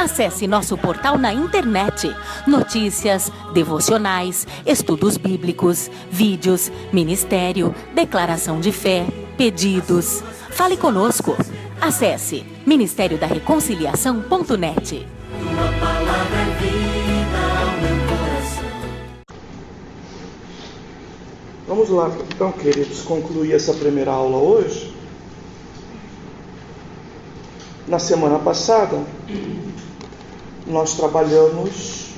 Acesse nosso portal na internet. Notícias, devocionais, estudos bíblicos, vídeos, ministério, declaração de fé, pedidos. Fale conosco. Acesse ministériodareconciliação.net. Tua palavra é vida ao meu coração. Vamos lá, então, queridos, concluir essa primeira aula hoje. Na semana passada, nós trabalhamos,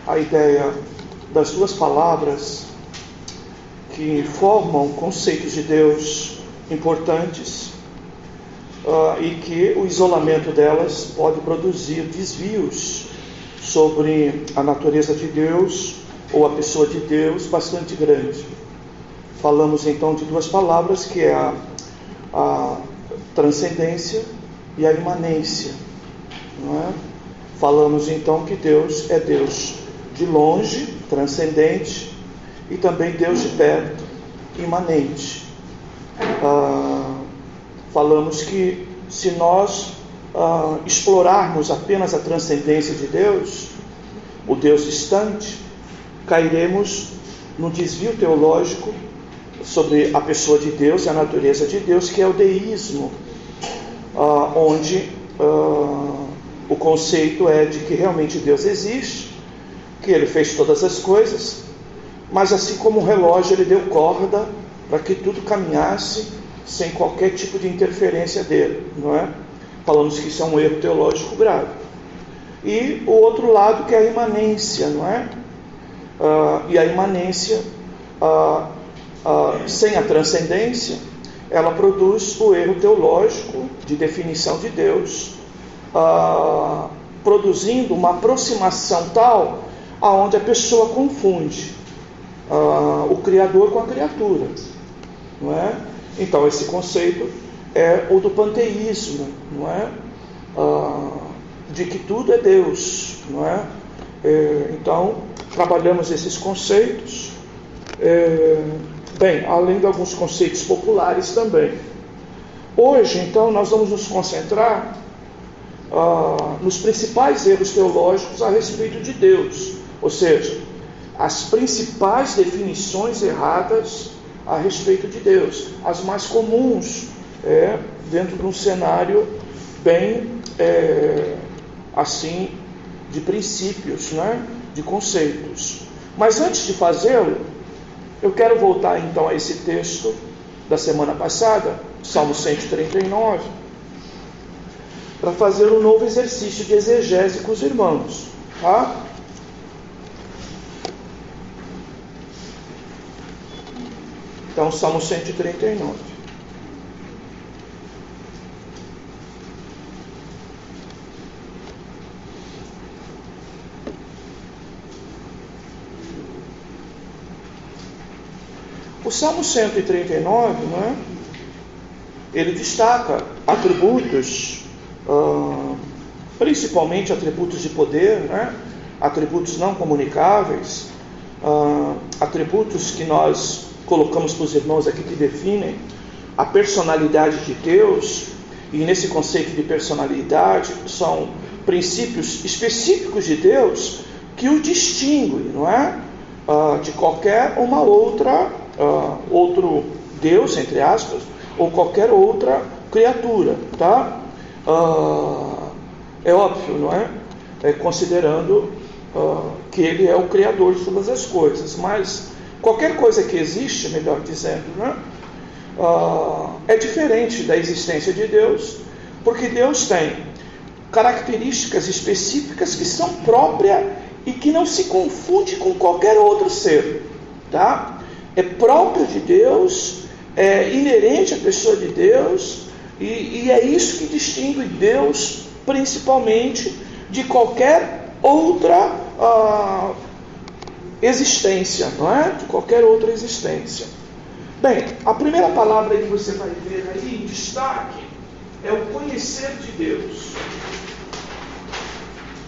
a ideia das duas palavras que formam conceitos de Deus importantes e que o isolamento delas pode produzir desvios sobre a natureza de Deus ou a pessoa de Deus bastante grande. Falamos então de duas palavras, que é a transcendência e a imanência, não é? Falamos então que Deus é Deus de longe, transcendente, e também Deus de perto, imanente. Falamos que se nós explorarmos apenas a transcendência de Deus, o Deus distante, cairemos num desvio teológico sobre a pessoa de Deus e a natureza de Deus, que é o deísmo, onde o conceito é de que realmente Deus existe, que Ele fez todas as coisas, mas assim como um relógio Ele deu corda para que tudo caminhasse sem qualquer tipo de interferência dele, não é? Falamos que isso é um erro teológico grave. E o outro lado, que é a imanência, não é? E a imanência, sem a transcendência, ela produz o erro teológico de definição de Deus, produzindo uma aproximação tal aonde a pessoa confunde o Criador com a criatura, não é? Então esse conceito é o do panteísmo, não é? De que tudo é Deus, não é? Então trabalhamos esses conceitos, bem, além de alguns conceitos populares também. Hoje, então, nós vamos nos concentrar nos principais erros teológicos a respeito de Deus, ou seja, as principais definições erradas a respeito de Deus, as mais comuns, dentro de um cenário bem, assim, de princípios, né? De conceitos. Mas antes de fazê-lo, eu quero voltar então a esse texto da semana passada, Salmo 139, para fazer um novo exercício de exegese com os irmãos, tá? Então, Salmo 139. O Salmo 139, não é? Ele destaca atributos, principalmente atributos de poder, né? Atributos não comunicáveis, atributos que nós colocamos para os irmãos aqui que definem a personalidade de Deus, e nesse conceito de personalidade são princípios específicos de Deus que o distinguem, não é? De qualquer uma outra, outro Deus, entre aspas, ou qualquer outra criatura, tá? É óbvio, não é? Considerando que Ele é o Criador de todas as coisas, mas qualquer coisa que existe, melhor dizendo, né? É diferente da existência de Deus, porque Deus tem características específicas que são próprias e que não se confunde com qualquer outro ser, tá? É próprio de Deus, é inerente à pessoa de Deus, e é isso que distingue Deus principalmente de qualquer outra existência, não é? De qualquer outra existência. Bem, a primeira palavra que você vai ver aí em destaque é o conhecer de Deus.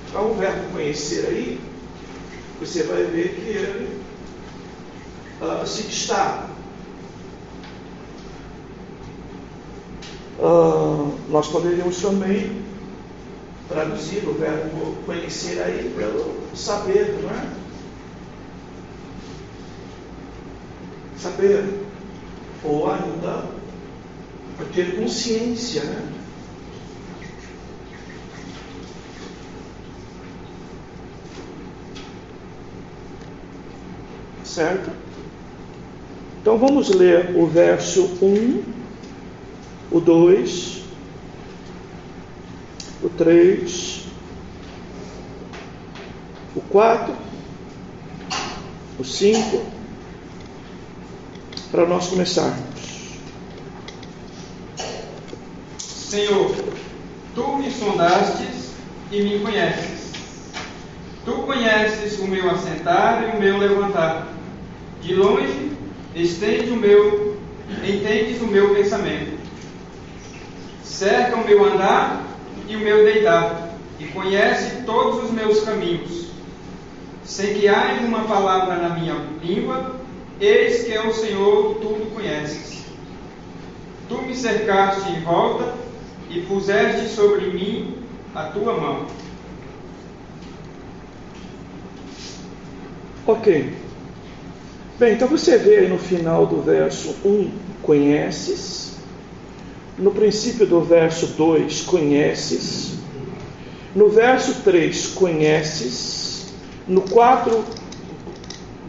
Então o verbo conhecer aí, você vai ver que ele se destaca. nós poderíamos também traduzir o verbo conhecer aí pelo saber, não é? Saber, ou ainda ter consciência, né? Certo? Então vamos ler o verso 1, o 2, o 3, o 4, o 5, para nós começarmos. Senhor, tu me sondastes e me conheces. Tu conheces o meu assentar e o meu levantar. De longe entendes o meu pensamento. Cerca o meu andar e o meu deitar, e conhece todos os meus caminhos. Sem que haja uma palavra na minha língua, eis que é o Senhor tudo conheces. Tu me cercaste em volta e puseste sobre mim a tua mão. Ok. Bem, então você vê aí no final do verso 1, conheces. No princípio do verso 2, conheces. No verso 3, conheces. No 4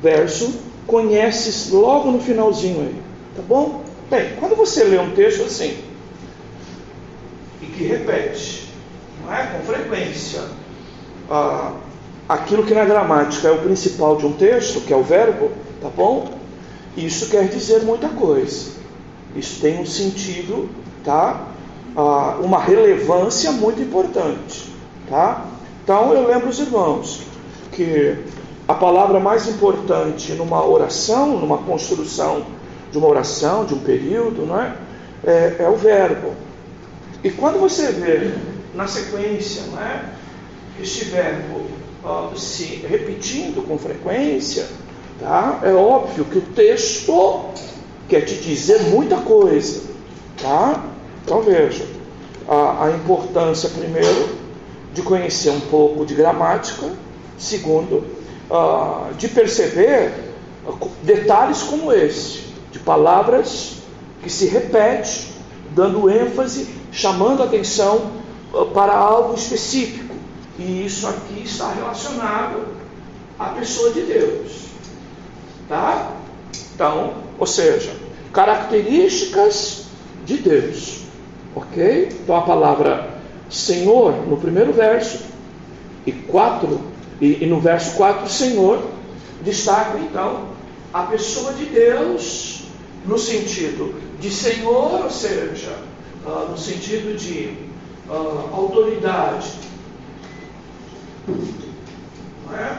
verso, conheces logo no finalzinho aí. Tá bom? Bem, quando você lê um texto assim, e que repete, não é? Com frequência, aquilo que na gramática é o principal de um texto, que é o verbo, tá bom? Isso quer dizer muita coisa. Isso tem um sentido, tá? Uma relevância muito importante, tá? Então eu lembro os irmãos que a palavra mais importante numa oração, numa construção de uma oração, de um período, não é? É o verbo. E quando você vê na sequência, não é? Este verbo se repetindo com frequência, tá? É óbvio que o texto quer te dizer muita coisa, tá? Então veja, a importância, primeiro, de conhecer um pouco de gramática, segundo, de perceber detalhes como esse, de palavras que se repetem, dando ênfase, chamando a atenção para algo específico. E isso aqui está relacionado à pessoa de Deus. Tá? Então, ou seja, características de Deus. Ok? Então a palavra Senhor no primeiro verso e no verso 4, Senhor, destaca então a pessoa de Deus no sentido de Senhor, ou seja, no sentido de autoridade. Não é?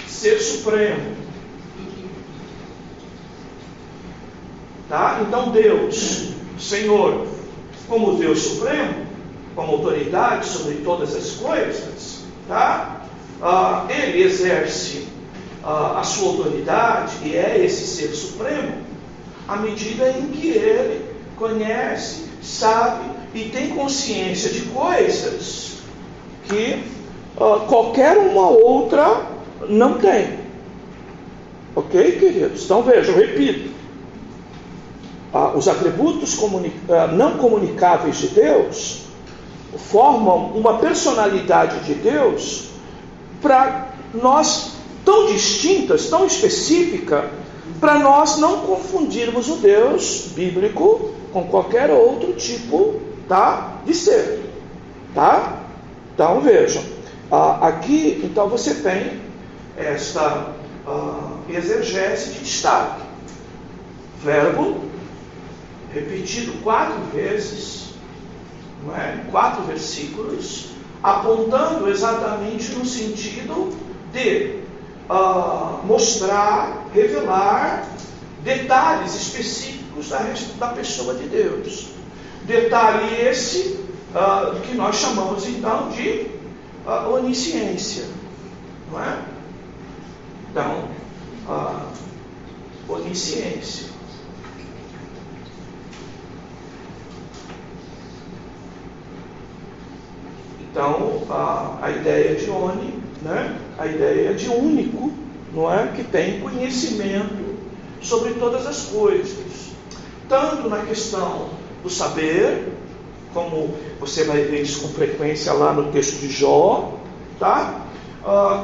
Ser supremo. Tá? Então Deus, Senhor, como Deus supremo, como autoridade sobre todas as coisas, tá? Ele exerce a sua autoridade, e é esse ser supremo, à medida em que ele conhece, sabe e tem consciência de coisas que qualquer uma outra não tem. Ok, queridos? Então vejam, repito, os atributos não comunicáveis de Deus formam uma personalidade de Deus para nós tão distintas, tão específica, para nós não confundirmos o Deus bíblico com qualquer outro tipo, tá, de ser. Tá? Então vejam, aqui então você tem esta exegese de destaque. Verbo repetido 4 vezes, não é? 4 versículos, apontando exatamente no sentido de mostrar, revelar detalhes específicos da pessoa de Deus. Detalhe esse que nós chamamos então de onisciência, não é? Então, onisciência. Então, a ideia de oni, né? A ideia de único, não é? Que tem conhecimento sobre todas as coisas, tanto na questão do saber, como você vai ver isso com frequência lá no texto de Jó, tá?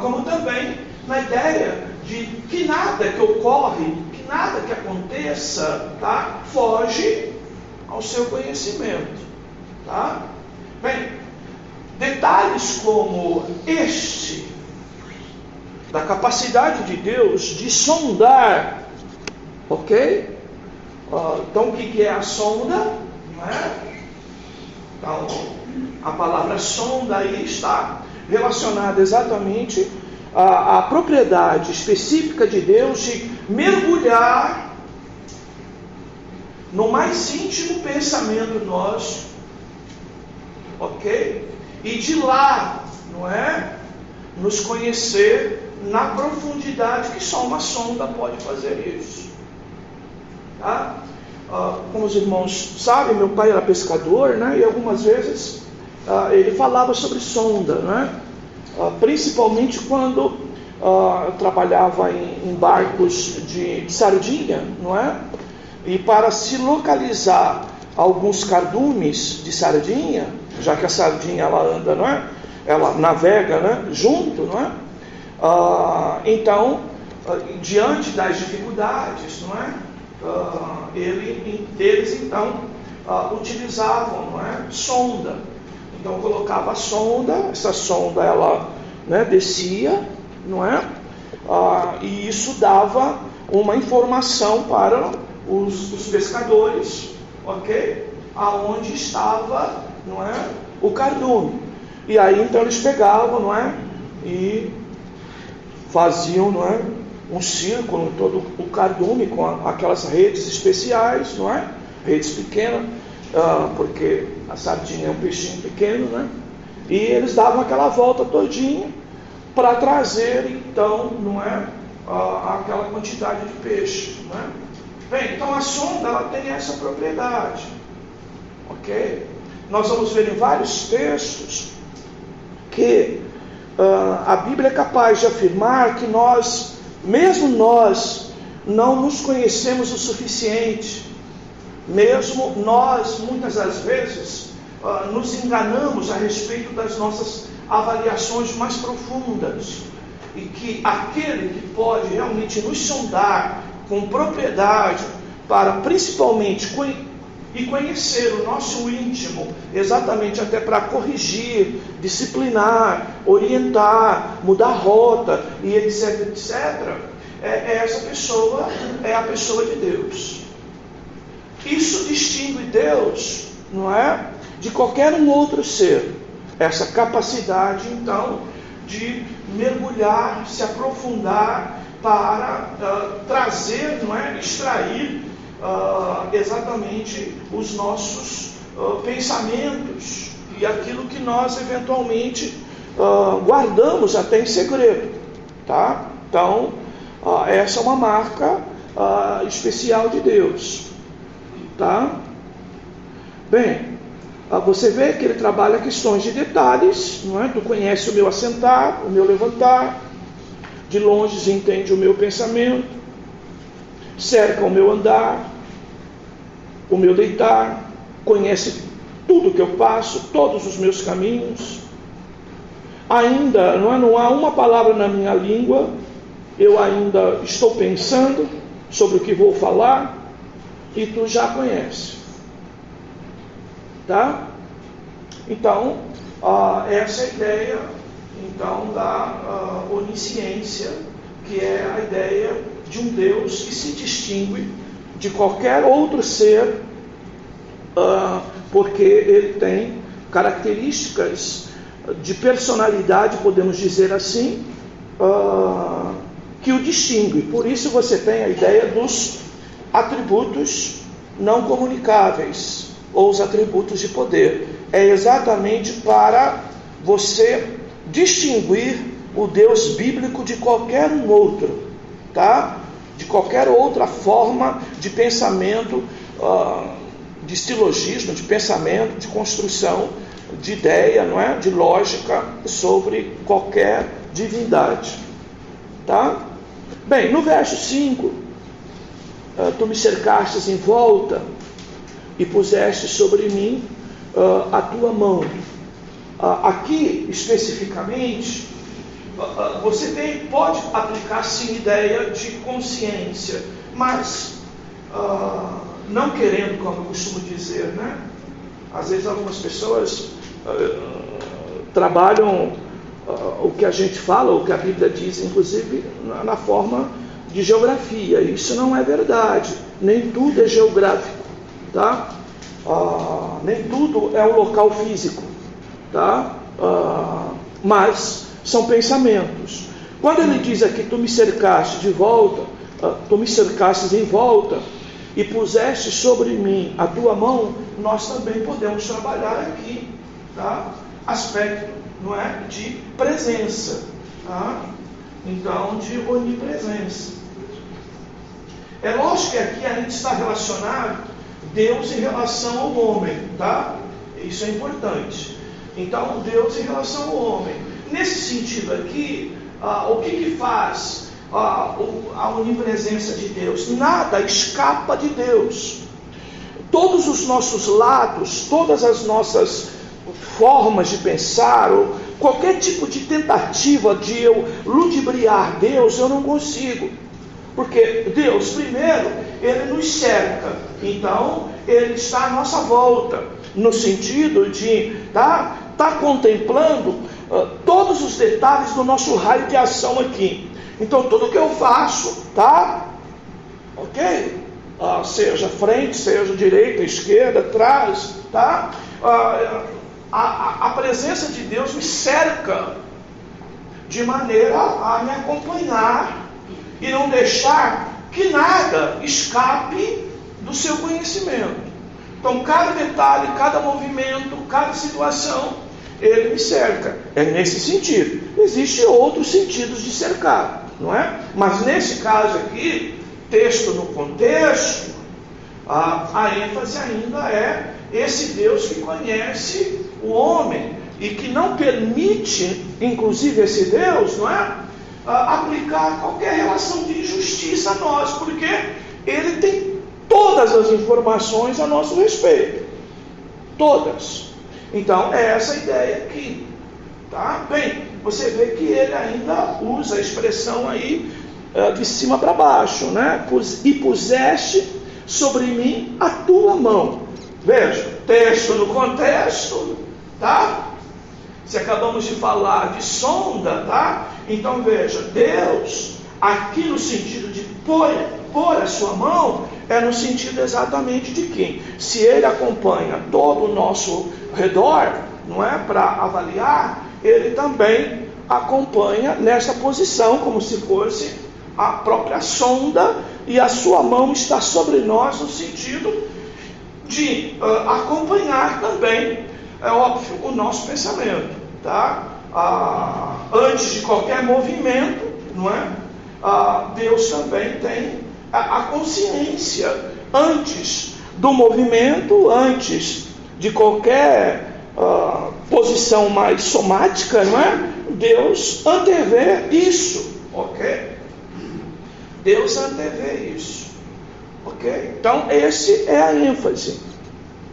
Como também na ideia de que nada que ocorre, que nada que aconteça, tá? Foge ao seu conhecimento, tá? Bem, detalhes como este, da capacidade de Deus de sondar, ok? Então, o que é a sonda? Não é? Então, a palavra sonda aí está relacionada exatamente à propriedade específica de Deus de mergulhar no mais íntimo pensamento nosso, ok? E de lá, não é? Nos conhecer na profundidade que só uma sonda pode fazer isso. Tá? Como os irmãos sabem, meu pai era pescador, né? E algumas vezes ele falava sobre sonda, né? Principalmente quando eu trabalhava em barcos de sardinha, não é? E para se localizar alguns cardumes de sardinha, já que a sardinha ela anda, não é? Ela navega, né? Junto, não é? Então, diante das dificuldades, não é? Eles então utilizavam, não é? Sonda. Então colocava a sonda, essa sonda ela, né, descia, não é? E isso dava uma informação para os pescadores, ok? Aonde estava, não é? O cardume. E aí então eles pegavam, não é? E faziam, não é? Um círculo em todo o cardume com aquelas redes especiais, não é? Redes pequenas, porque a sardinha é um peixinho pequeno, né? E eles davam aquela volta todinha para trazer, então, não é? Aquela quantidade de peixe, não é? Bem, então a sonda ela tem essa propriedade, ok? Nós vamos ver em vários textos que a Bíblia é capaz de afirmar que mesmo nós não nos conhecemos o suficiente, mesmo nós, muitas das vezes, nos enganamos a respeito das nossas avaliações mais profundas, e que aquele que pode realmente nos sondar com propriedade para principalmente conhecer o nosso íntimo, exatamente até para corrigir, disciplinar, orientar, mudar rota e etc, etc, essa pessoa é a pessoa de Deus. Isso distingue Deus, não é? De qualquer um outro ser. Essa capacidade, então, de mergulhar, se aprofundar para trazer, não é? Extrair exatamente os nossos pensamentos e aquilo que nós eventualmente guardamos até em segredo, tá? Então, essa é uma marca especial de Deus, tá? Bem, você vê que ele trabalha questões de detalhes, não é? Tu conhece o meu assentar, o meu levantar, de longe entende o meu pensamento, cerca o meu andar, o meu deitar, conhece tudo que eu passo, todos os meus caminhos. Ainda não há uma palavra na minha língua, eu ainda estou pensando sobre o que vou falar, e tu já conhece. Tá? Então, essa é a ideia então, da onisciência, que é a ideia de um Deus que se distingue de qualquer outro ser, porque ele tem características de personalidade, podemos dizer assim, que o distingue. Por isso você tem a ideia dos atributos não comunicáveis, ou os atributos de poder. É exatamente para você distinguir o Deus bíblico de qualquer um outro, tá? De qualquer outra forma de pensamento, de silogismo, de pensamento, de construção de ideia, não é? De lógica sobre qualquer divindade. Tá? Bem, no verso 5, tu me cercastes em volta e puseste sobre mim a tua mão. Aqui, especificamente, você pode aplicar sim ideia de consciência, mas não querendo, como eu costumo dizer, né? Às vezes algumas pessoas trabalham o que a gente fala, o que a Bíblia diz, inclusive na forma de geografia. Isso não é verdade. Nem tudo é geográfico, tá? Nem tudo é um local físico, tá? Mas são pensamentos. Quando ele diz aqui, tu me cercaste de volta, tu me cercastes em volta e puseste sobre mim a tua mão, nós também podemos trabalhar aqui, tá? Aspecto, não é? De presença, tá? Então, de onipresença. É lógico que aqui a gente está relacionado Deus em relação ao homem, tá? Isso é importante. Então, Deus em relação ao homem. Nesse sentido aqui, o que faz a onipresença de Deus? Nada escapa de Deus. Todos os nossos lados, todas as nossas formas de pensar, ou qualquer tipo de tentativa de eu ludibriar Deus, eu não consigo. Porque Deus, primeiro, Ele nos cerca. Então, Ele está à nossa volta. No sentido de tá contemplando todos os detalhes do nosso raio de ação aqui. Então, tudo que eu faço, tá? Ok? Seja frente, seja direita, esquerda, trás, tá? A presença de Deus me cerca de maneira a me acompanhar e não deixar que nada escape do seu conhecimento. Então, cada detalhe, cada movimento, cada situação, Ele me cerca. É nesse sentido. Existem outros sentidos de cercar, não é? Mas nesse caso aqui, texto no contexto, a ênfase ainda é esse Deus que conhece o homem e que não permite, inclusive esse Deus, não é? Aplicar qualquer relação de injustiça a nós, porque Ele tem todas as informações a nosso respeito. Todas. Então, é essa a ideia aqui. Tá? Bem, você vê que ele ainda usa a expressão aí de cima para baixo, né? E puseste sobre mim a tua mão. Veja, texto no contexto, tá? Se acabamos de falar de sonda, tá? Então veja, Deus, aqui no sentido de pôr a sua mão, é no sentido exatamente de quem? Se Ele acompanha todo o nosso redor, não é? Para avaliar, Ele também acompanha nessa posição, como se fosse a própria sonda, e a sua mão está sobre nós no sentido de acompanhar também, é óbvio, o nosso pensamento, tá? Antes de qualquer movimento, não é? Deus também tem a consciência antes do movimento, antes de qualquer posição mais somática, não é? Deus antevê isso, ok? Deus antevê isso, ok? Então, esse é a ênfase,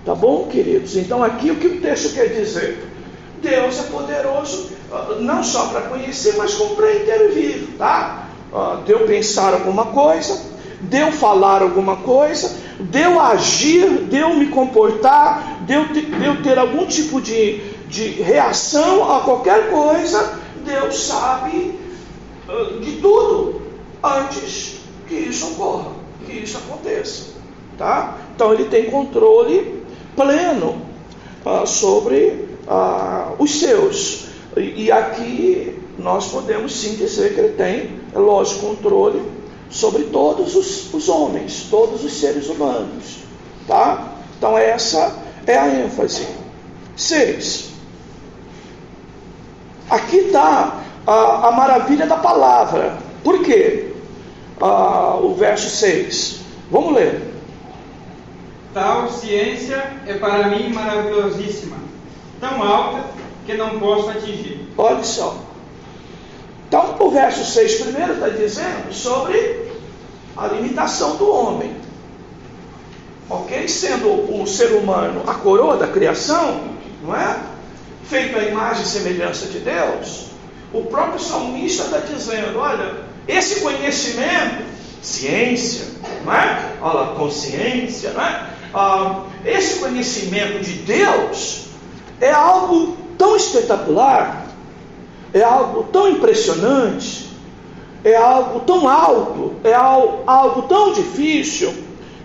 tá bom, queridos? Então, aqui o que o texto quer dizer? Deus é poderoso, não só para conhecer, mas como para intervir, tá? De eu pensar alguma coisa, de eu falar alguma coisa, de eu agir, de eu me comportar, de eu ter algum tipo de reação a qualquer coisa, Deus sabe de tudo antes que isso ocorra, que isso aconteça, tá? Então Ele tem controle pleno sobre os seus, e aqui nós podemos sim dizer que Ele tem, é lógico, controle sobre todos os homens, todos os seres humanos, tá? Então essa é a ênfase. 6. Aqui está a maravilha da palavra. Por quê? O verso 6. Vamos ler. Tal ciência é para mim maravilhosíssima, tão alta que não posso atingir. Olha só. Então, o verso 6 primeiro está dizendo sobre a limitação do homem. Ok? Sendo o ser humano a coroa da criação, não é? Feito à imagem e semelhança de Deus, o próprio salmista está dizendo, olha, esse conhecimento, ciência, não é? Olha, consciência, não é? Esse conhecimento de Deus é algo tão espetacular, é algo tão impressionante, é algo tão alto, é algo tão difícil,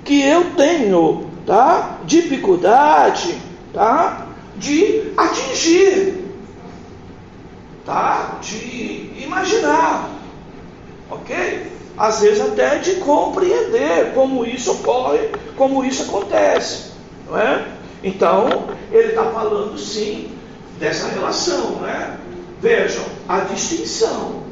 que eu tenho, tá, dificuldade, tá, de atingir, tá, de imaginar, ok? Às vezes até de compreender como isso ocorre, como isso acontece, não é? Então, ele está falando sim dessa relação, não é? Vejam, a distinção.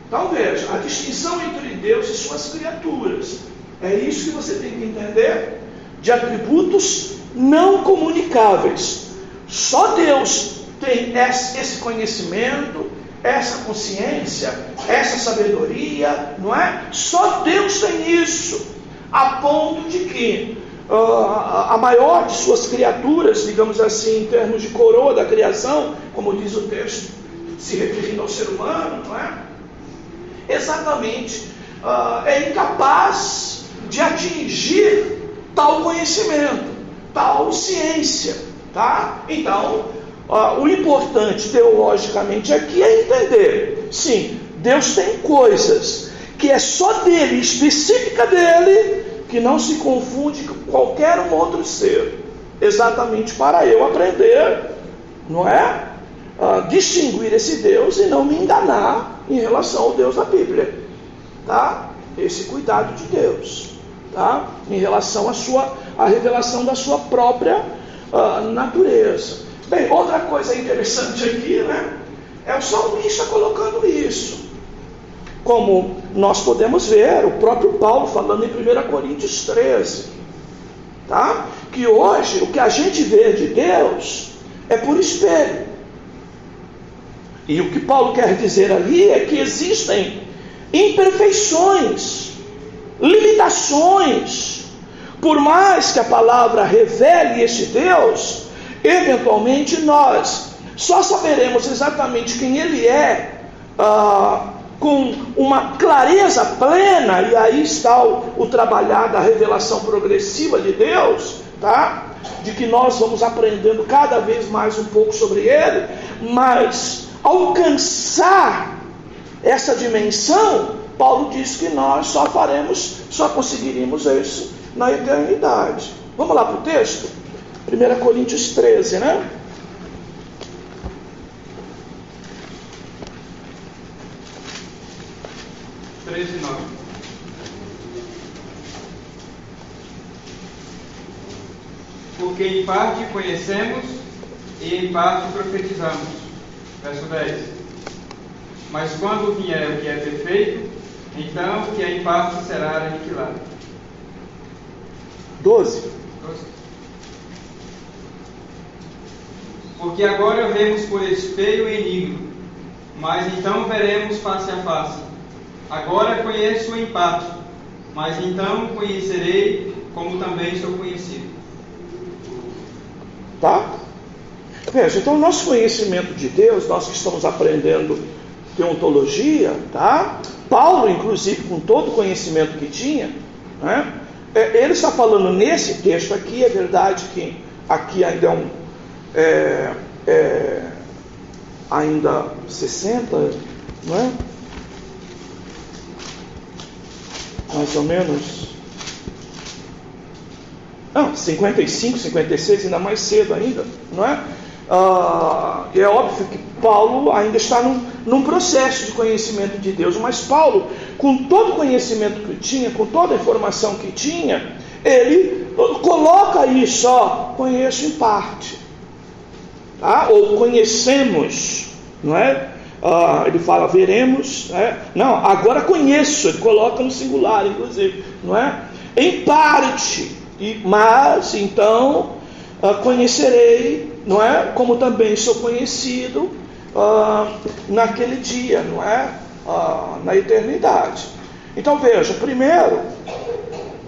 Então vejam, a distinção entre Deus e suas criaturas. É isso que você tem que entender, de atributos não comunicáveis. Só Deus tem esse conhecimento, essa consciência, essa sabedoria, não é? Só Deus tem isso, a ponto de que a maior de suas criaturas, digamos assim, em termos de coroa da criação, como diz o texto, se referindo ao ser humano, não é? Exatamente, é incapaz de atingir tal conhecimento, tal ciência, tá? Então, o importante teologicamente aqui é entender, sim, Deus tem coisas que é só dele, específica dele, que não se confunde com qualquer um outro ser, exatamente para eu aprender, não é? Distinguir esse Deus e não me enganar em relação ao Deus da Bíblia, tá? Esse cuidado de Deus, tá? Em relação à revelação da sua própria natureza. Bem, outra coisa interessante aqui, né? É o salmista colocando isso. Como nós podemos ver, o próprio Paulo falando em 1 Coríntios 13, tá? Que hoje o que a gente vê de Deus é por espelho. E o que Paulo quer dizer ali é que existem imperfeições, limitações. Por mais que a palavra revele esse Deus, eventualmente nós só saberemos exatamente quem Ele é, com uma clareza plena, e aí está o trabalhar da revelação progressiva de Deus, tá? De que nós vamos aprendendo cada vez mais um pouco sobre Ele, mas alcançar essa dimensão, Paulo diz que nós só conseguiríamos isso na eternidade. Vamos lá para o texto? 1 Coríntios 13, né? Porque em parte conhecemos e em parte profetizamos. Verso 10. Mas quando vier o que é perfeito, então o que é em parte será aniquilado. 12. Porque agora vemos por espelho e enigma, mas então veremos face a face. Agora conheço em parte, mas então conhecerei como também sou conhecido. Tá? Veja, então o nosso conhecimento de Deus, nós que estamos aprendendo teontologia, tá? Paulo, inclusive, com todo o conhecimento que tinha, né? Ele está falando nesse texto aqui, é verdade que aqui ainda ainda 60, não é? Mais ou menos. Não, 55, 56, ainda mais cedo ainda, não é? É óbvio que Paulo ainda está num processo de conhecimento de Deus, mas Paulo, com todo o conhecimento que tinha, com toda a informação que tinha, ele coloca isso, conheço em parte, tá? Ou conhecemos, não é? Ele fala, veremos, não, agora conheço, ele coloca no singular, inclusive, não é? Em parte, mas então conhecerei, não é? Como também sou conhecido naquele dia, não é? Na eternidade. Então veja, primeiro,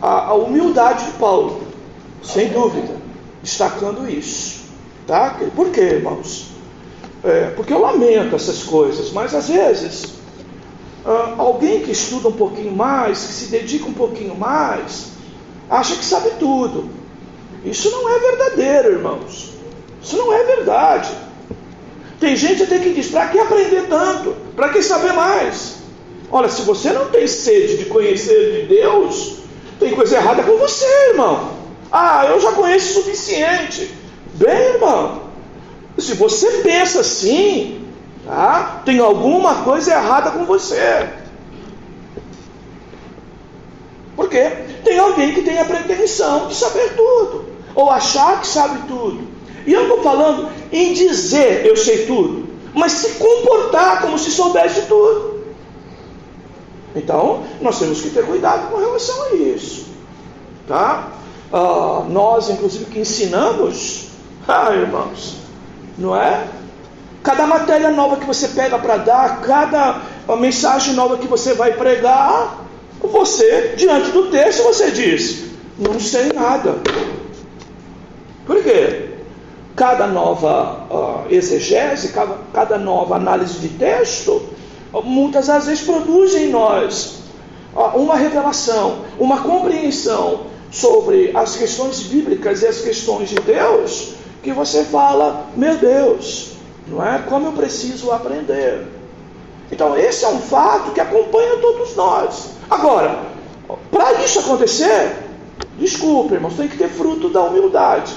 a humildade de Paulo, sem dúvida, destacando isso, tá? Por quê, irmãos? Porque eu lamento essas coisas, mas às vezes alguém que estuda um pouquinho mais, que se dedica um pouquinho mais, acha que sabe tudo. Isso não é verdadeiro, irmãos. Isso não é verdade. Tem gente até que diz, para que aprender tanto? Para que saber mais? Olha, se você não tem sede de conhecer de Deus, tem coisa errada com você, irmão. Eu já conheço o suficiente. Bem, irmão, se você pensa assim, tá? Tem alguma coisa errada com você. Porque tem alguém que tem a pretensão de saber tudo, ou achar que sabe tudo. E eu não estou falando em dizer eu sei tudo, mas se comportar como se soubesse tudo. Então, nós temos que ter cuidado com relação a isso, tá? Nós, inclusive, que ensinamos, irmãos, não é? Cada matéria nova que você pega para dar, cada mensagem nova que você vai pregar, você, diante do texto, você diz, não sei nada. Por quê? Cada nova exegese, cada nova análise de texto, muitas às vezes produz em nós uma revelação, uma compreensão sobre as questões bíblicas e as questões de Deus, que você fala, meu Deus, não é? Como eu preciso aprender. Então esse é um fato que acompanha todos nós. Agora, para isso acontecer, desculpe, irmãos, tem que ter fruto da humildade,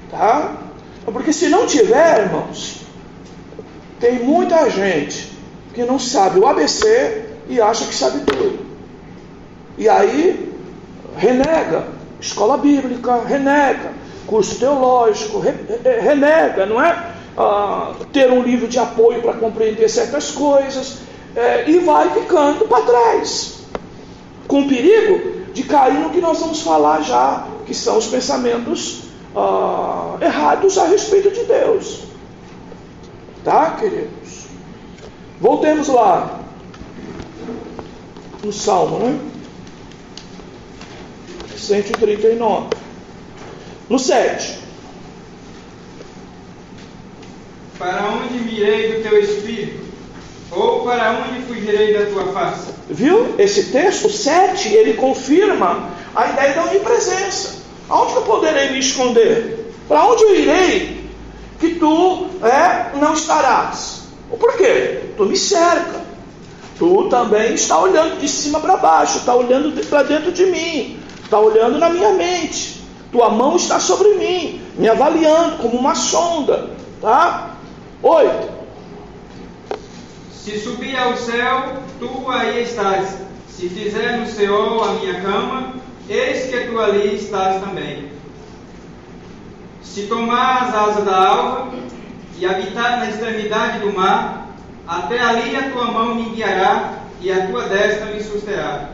tá? Porque se não tiver, irmãos, tem muita gente que não sabe o ABC e acha que sabe tudo. E aí renega escola bíblica, renega curso teológico, renega, não é? Ter um livro de apoio para compreender certas coisas, e vai ficando para trás, com o perigo de cair no que nós vamos falar já, que são os pensamentos errados a respeito de Deus. Tá, queridos? Voltemos lá no Salmo, né? 139. No 7. Para onde mirei do teu espírito? Ou para onde fugirei da tua face? Viu? Esse texto, 7, ele confirma a ideia da onipresença. Aonde eu poderei me esconder? Para onde eu irei que tu não estarás? Por quê? Tu me cerca. Tu também está olhando de cima para baixo, está olhando para dentro de mim, está olhando na minha mente. Tua mão está sobre mim, me avaliando como uma sonda, tá? 8. Se subir ao céu, tu aí estás. Se fizer no Seol a minha cama, eis que tu ali estás também. Se tomar as asas da alva e habitar na extremidade do mar, até ali a tua mão me guiará e a tua destra me susterá.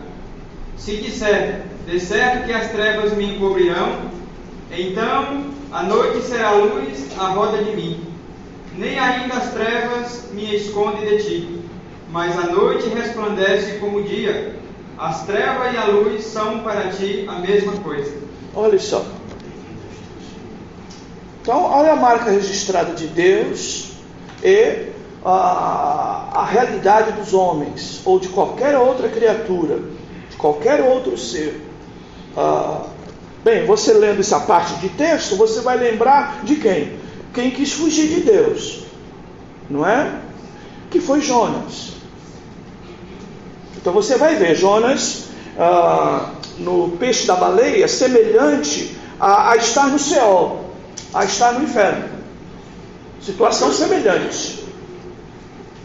Se disser, de certo que as trevas me encobrirão, então a noite será luz à roda de mim. Nem ainda as trevas me escondem de ti, mas a noite resplandece como o dia. As trevas e a luz são para ti a mesma coisa. Olha só. Então, olha a marca registrada de Deus e a realidade dos homens, ou de qualquer outra criatura, de qualquer outro ser. Bem, você lendo essa parte de texto, você vai lembrar de quem? Quem quis fugir de Deus, não é? Que foi Jonas. Então você vai ver Jonas no peixe da baleia, semelhante a estar no Seol, a estar no inferno. Situação semelhante,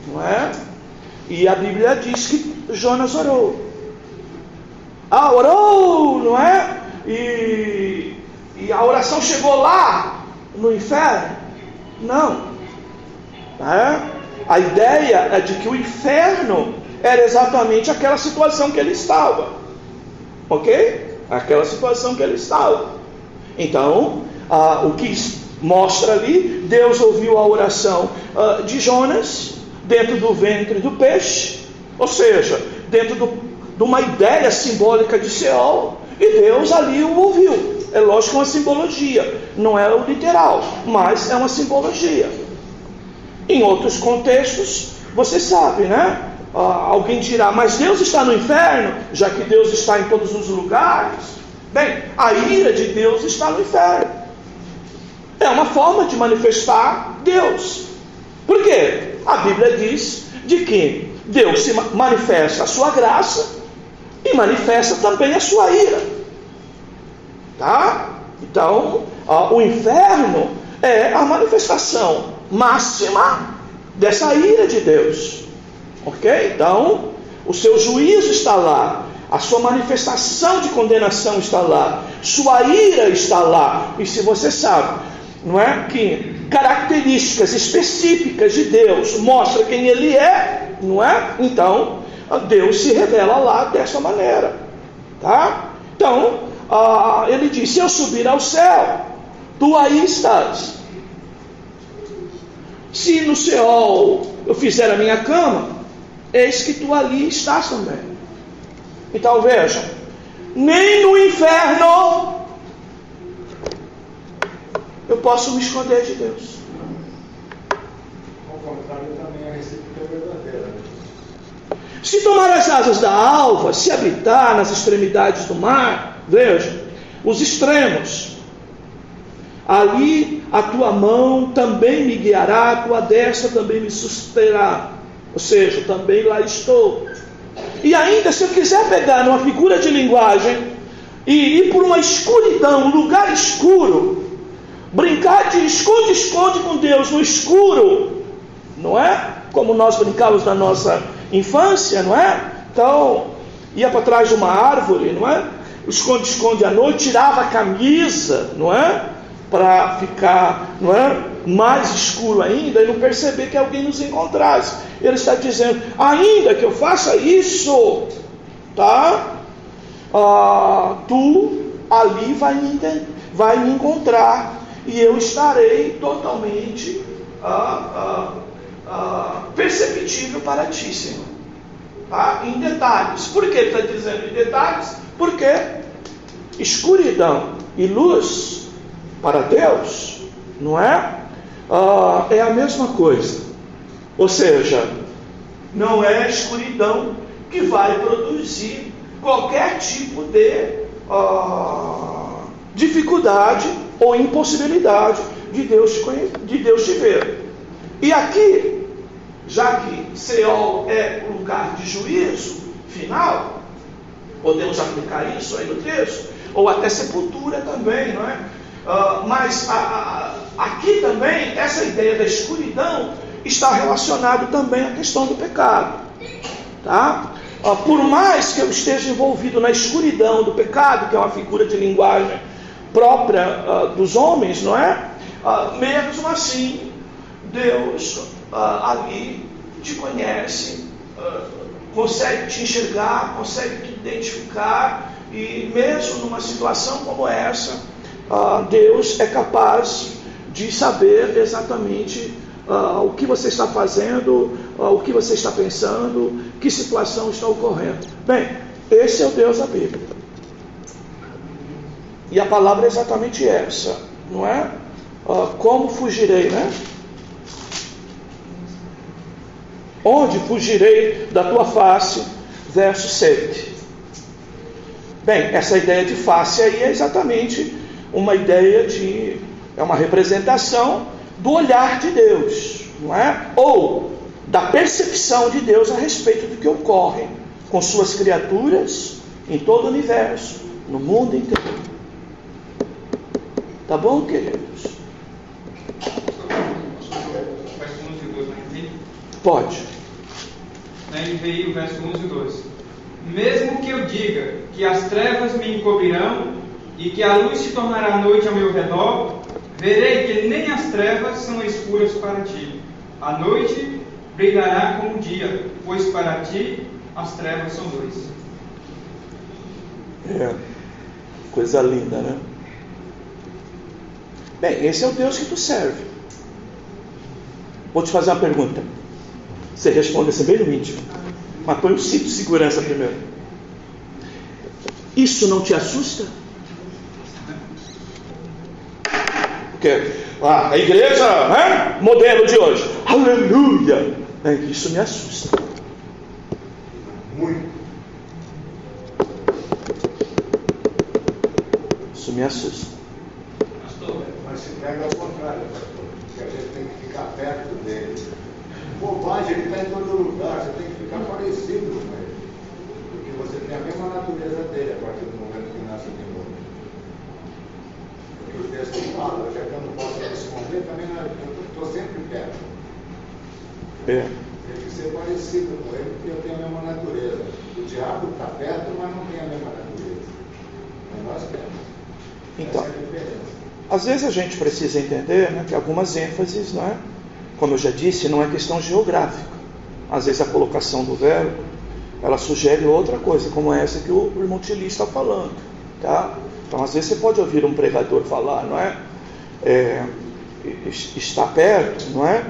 não é? E a Bíblia diz que Jonas orou. Orou, não é? E a oração chegou lá no inferno? Não. A ideia é de que o inferno era exatamente aquela situação que ele estava. Ok? Aquela situação que ele estava. Então, o que mostra ali, Deus ouviu a oração de Jonas dentro do ventre do peixe, ou seja, dentro de uma ideia simbólica de Seol, e Deus ali o ouviu. É lógico, uma simbologia, não é o literal, mas é uma simbologia. Em outros contextos, você sabe, né? Alguém dirá, mas Deus está no inferno, já que Deus está em todos os lugares. Bem, a ira de Deus está no inferno. É uma forma de manifestar Deus. Por quê? A Bíblia diz de que Deus se manifesta a sua graça e manifesta também a sua ira. Tá? Então, o inferno é a manifestação máxima dessa ira de Deus. Ok? Então, o seu juízo está lá, a sua manifestação de condenação está lá, sua ira está lá. E se você sabe, não é, que características específicas de Deus mostram quem Ele é, não é? Então, Deus se revela lá dessa maneira. Tá? Então, ele diz, se eu subir ao céu, tu aí estás. Se no Seol eu fizer a minha cama, eis que tu ali estás também. Então vejam, nem no inferno eu posso me esconder de Deus. Ao contrário, também a recíproca é verdadeira. Se tomar as asas da alva, se habitar nas extremidades do mar, veja, os extremos, ali a tua mão também me guiará, a tua destra também me susterá. Ou seja, também lá estou. E ainda, se eu quiser pegar numa figura de linguagem e ir por uma escuridão, um lugar escuro, brincar de esconde-esconde com Deus no escuro, não é? Como nós brincávamos na nossa infância, não é? Então, ia para trás de uma árvore, não é? Esconde-esconde à noite, tirava a camisa, não é? Para ficar, não é? Mais escuro ainda e não perceber que alguém nos encontrasse. Ele está dizendo, ainda que eu faça isso, tá? Tu ali vai me encontrar e eu estarei totalmente perceptível para ti, Senhor. Tá? Em detalhes. Por que ele está dizendo em detalhes? Porque escuridão e luz para Deus, não é? É a mesma coisa. Ou seja, não é a escuridão que vai produzir qualquer tipo de dificuldade ou impossibilidade de Deus te ver. E aqui, já que Seol é o lugar de juízo final, podemos aplicar isso aí no texto, ou até sepultura também, não é? Mas aqui também, essa ideia da escuridão está relacionada também à questão do pecado. Tá? Por mais que eu esteja envolvido na escuridão do pecado, que é uma figura de linguagem própria dos homens, não é? Mesmo assim, Deus ali te conhece, consegue te enxergar, consegue te identificar, e mesmo numa situação como essa, Deus é capaz de saber exatamente o que você está fazendo, o que você está pensando, que situação está ocorrendo. Bem, esse é o Deus da Bíblia. E a palavra é exatamente essa, não é? Como fugirei, né? Onde fugirei da tua face? Verso 7. Bem, essa ideia de face aí é exatamente uma ideia é uma representação do olhar de Deus, não é? Ou da percepção de Deus a respeito do que ocorre com suas criaturas em todo o universo, no mundo inteiro. Tá bom, queridos? Verso 11 e 12, né? Pode. Na NVI, o verso 11 e 12. Mesmo que eu diga que as trevas me encobrirão e que a luz se tornará noite ao meu redor, verei que nem as trevas são escuras para ti. A noite brilhará como o dia, pois para ti as trevas são luz. Coisa linda, né? Bem, esse é o Deus que tu serve. Vou te fazer uma pergunta. Você responde assim bem no íntimo. Mas põe um cinto de segurança primeiro. Isso não te assusta? Porque a igreja, né? Modelo de hoje. Aleluia! Isso me assusta. Muito. Isso me assusta. Mas se pega ao contrário, pastor, que a gente tem que ficar perto dele. Bobagem, ele está em todo lugar, você tem que ficar parecido com ele. Porque você tem a mesma natureza dele a partir do momento que nasce de novo. Porque o texto fala, já que eu não posso responder, também eu estou sempre perto. É. Tem que ser parecido com ele, porque eu tenho a mesma natureza. O diabo está perto, mas não tem a mesma natureza. Mas nós temos. Então, essa é a diferença. Às vezes a gente precisa entender, né, que algumas ênfases, não é? Como eu já disse, não é questão geográfica. Às vezes a colocação do verbo, ela sugere outra coisa, como essa que o irmão Tili está falando, tá? Então, às vezes você pode ouvir um pregador falar, não é? Está perto, não é?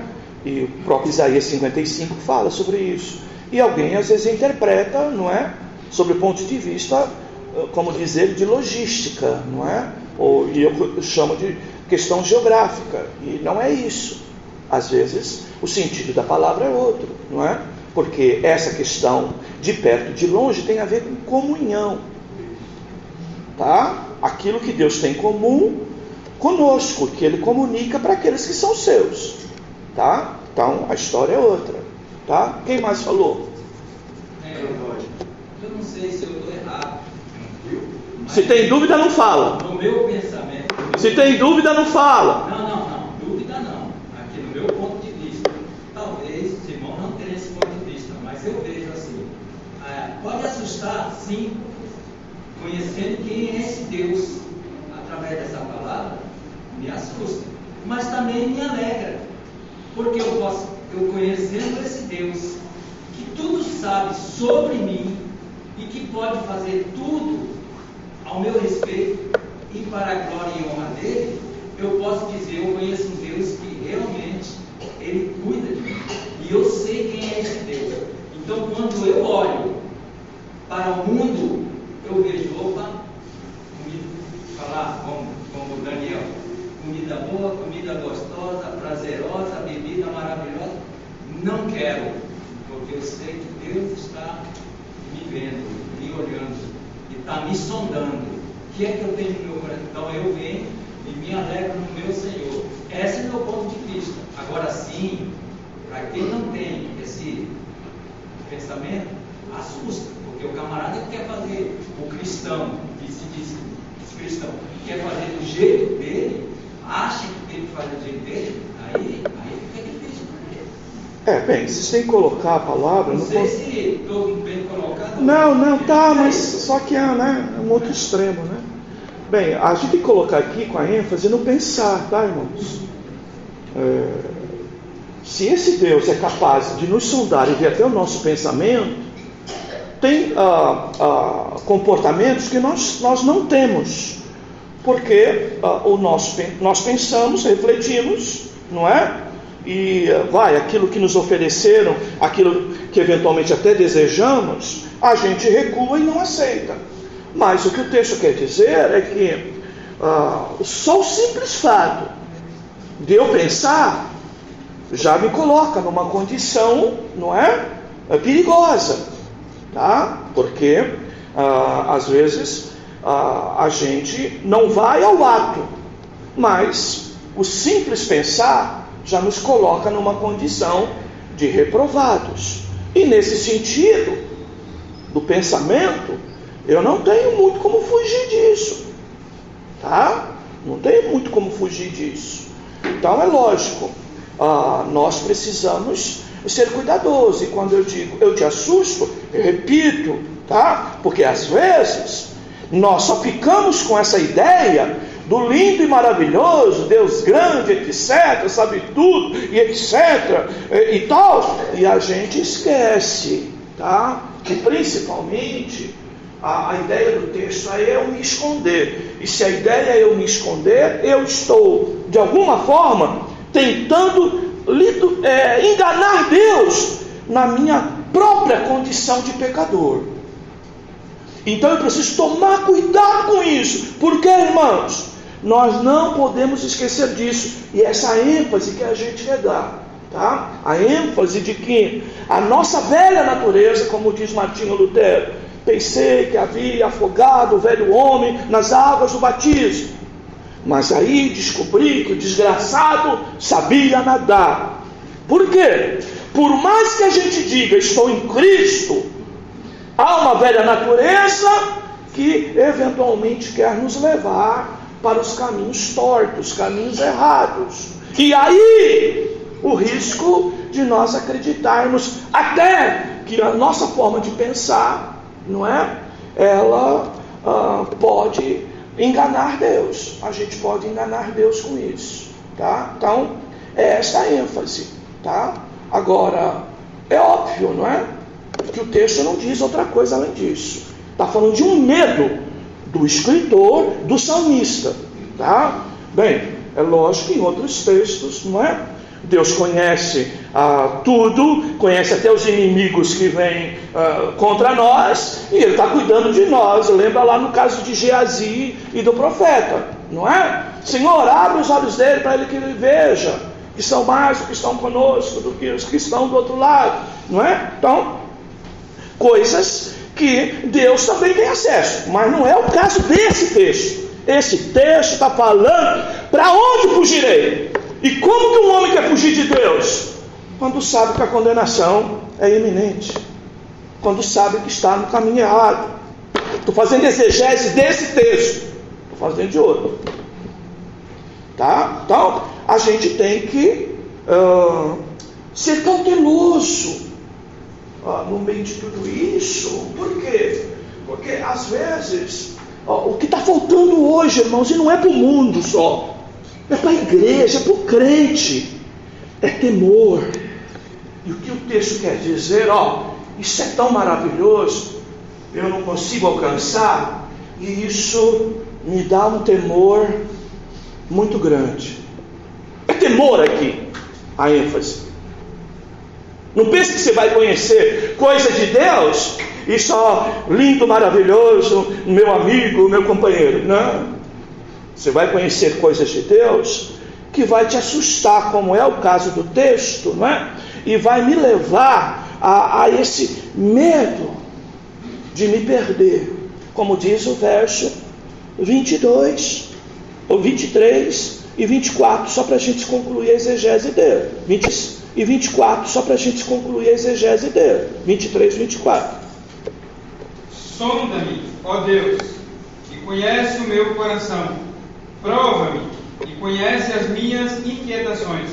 E o próprio Isaías 55 fala sobre isso. E alguém às vezes interpreta, não é? Sobre o ponto de vista, como dizer, de logística, não é? E eu chamo de questão geográfica. E não é isso. Às vezes o sentido da palavra é outro, não é? Porque essa questão de perto e de longe tem a ver com comunhão, tá? Aquilo que Deus tem em comum conosco, que Ele comunica para aqueles que são seus, tá? Então a história é outra, tá? Quem mais falou? Eu não sei se eu estou errado. Se tem dúvida, não fala. No meu pensamento. Se tem dúvida, não fala. Não. Dúvida não. Aqui no meu ponto de vista. Talvez o irmão não tenha esse ponto de vista, mas eu vejo assim. Pode assustar, sim, conhecendo quem é esse Deus através dessa palavra, me assusta. Mas também me alegra. Porque eu conhecendo esse Deus, que tudo sabe sobre mim e que pode fazer tudo ao meu respeito e para a glória e honra dele, eu posso dizer, eu conheço um Deus que realmente ele cuida de mim e eu sei quem é esse Deus. Então, quando eu olho para o mundo, eu vejo, opa, comida, falar como Daniel, comida boa, comida gostosa, prazerosa, bebida maravilhosa, não quero, porque eu sei que Deus está me vendo, me olhando e está me sondando. O que é que eu tenho no meu coração? Então eu venho e me alegro no meu Senhor. Esse é o meu ponto de vista. Agora sim, para quem não tem esse pensamento, assusta, porque o camarada que quer fazer, o cristão, que se diz cristão, quer fazer do jeito dele, acha que tem que fazer do jeito dele, aí fica difícil para ele. Bem, vocês têm que colocar a palavra. Não sei se estou bem colocado. Não, tá, mas só que né, é um outro extremo, né? Bem, a gente tem que colocar aqui com a ênfase no pensar, tá, irmãos? Se esse Deus é capaz de nos sondar e ver até o nosso pensamento, tem comportamentos que nós não temos, porque nós pensamos, refletimos, não é? E aquilo que nos ofereceram, aquilo que eventualmente até desejamos, a gente recua e não aceita. Mas o que o texto quer dizer é que só o simples fato de eu pensar já me coloca numa condição, não é? Perigosa, tá? Porque às vezes a gente não vai ao ato, mas o simples pensar já nos coloca numa condição de reprovados. E nesse sentido do pensamento, eu não tenho muito como fugir disso, tá? Não tenho muito como fugir disso. Então é lógico, nós precisamos ser cuidadosos. E quando eu digo eu te assusto, eu repito, tá? Porque às vezes nós só ficamos com essa ideia do lindo e maravilhoso Deus grande, etc, sabe tudo, e etc, e tal, e a gente esquece, tá? Que principalmente a ideia do texto aí é eu me esconder. E se a ideia é eu me esconder, eu estou, de alguma forma, tentando enganar Deus na minha própria condição de pecador. Então eu preciso tomar cuidado com isso. Porque, irmãos, nós não podemos esquecer disso. E essa ênfase que a gente quer dar, tá? A ênfase de que a nossa velha natureza, como diz Martinho Lutero, pensei que havia afogado o velho homem nas águas do batismo, mas aí descobri que o desgraçado sabia nadar. Por quê? Por mais que a gente diga estou em Cristo, há uma velha natureza que eventualmente quer nos levar para os caminhos tortos, caminhos errados. E aí o risco de nós acreditarmos até que a nossa forma de pensar, não é? Ela pode enganar Deus. A gente pode enganar Deus com isso, tá? Então, é essa a ênfase, tá? Agora, é óbvio, não é? Que o texto não diz outra coisa além disso. Está falando de um medo do escritor, do salmista, tá? Bem, é lógico que em outros textos, não é? Deus conhece tudo, conhece até os inimigos que vêm contra nós, e Ele está cuidando de nós. Lembra lá no caso de Geazi e do profeta, não é? Senhor, abre os olhos dele para que ele veja que são mais os que estão conosco do que os que estão do outro lado, não é? Então, coisas que Deus também tem acesso, mas não é o caso desse texto. Esse texto está falando: para onde fugirei? E como que um homem quer fugir de Deus? Quando sabe que a condenação é iminente, quando sabe que está no caminho errado. Estou fazendo exegese desse texto, estou fazendo de outro, tá? Então a gente tem que ser cauteloso no meio de tudo isso. Por quê? Porque às vezes o que está faltando hoje, irmãos, e não é para o mundo só, é para a igreja, é para o crente, é temor. E o que o texto quer dizer? Isso é tão maravilhoso, eu não consigo alcançar, e isso me dá um temor muito grande. É temor aqui, a ênfase. Não pense que você vai conhecer coisa de Deus e só lindo, maravilhoso, meu amigo, meu companheiro. Não. Você vai conhecer coisas de Deus que vai te assustar, como é o caso do texto, não é? E vai me levar a esse medo de me perder, como diz o verso 22, ou 23 e 24, só para a gente concluir a exegese dele. 20 e 24, só para a gente concluir a exegese dele. 23 e 24. Sonda-me, ó Deus, e conhece o meu coração. Prova-me e conhece as minhas inquietações.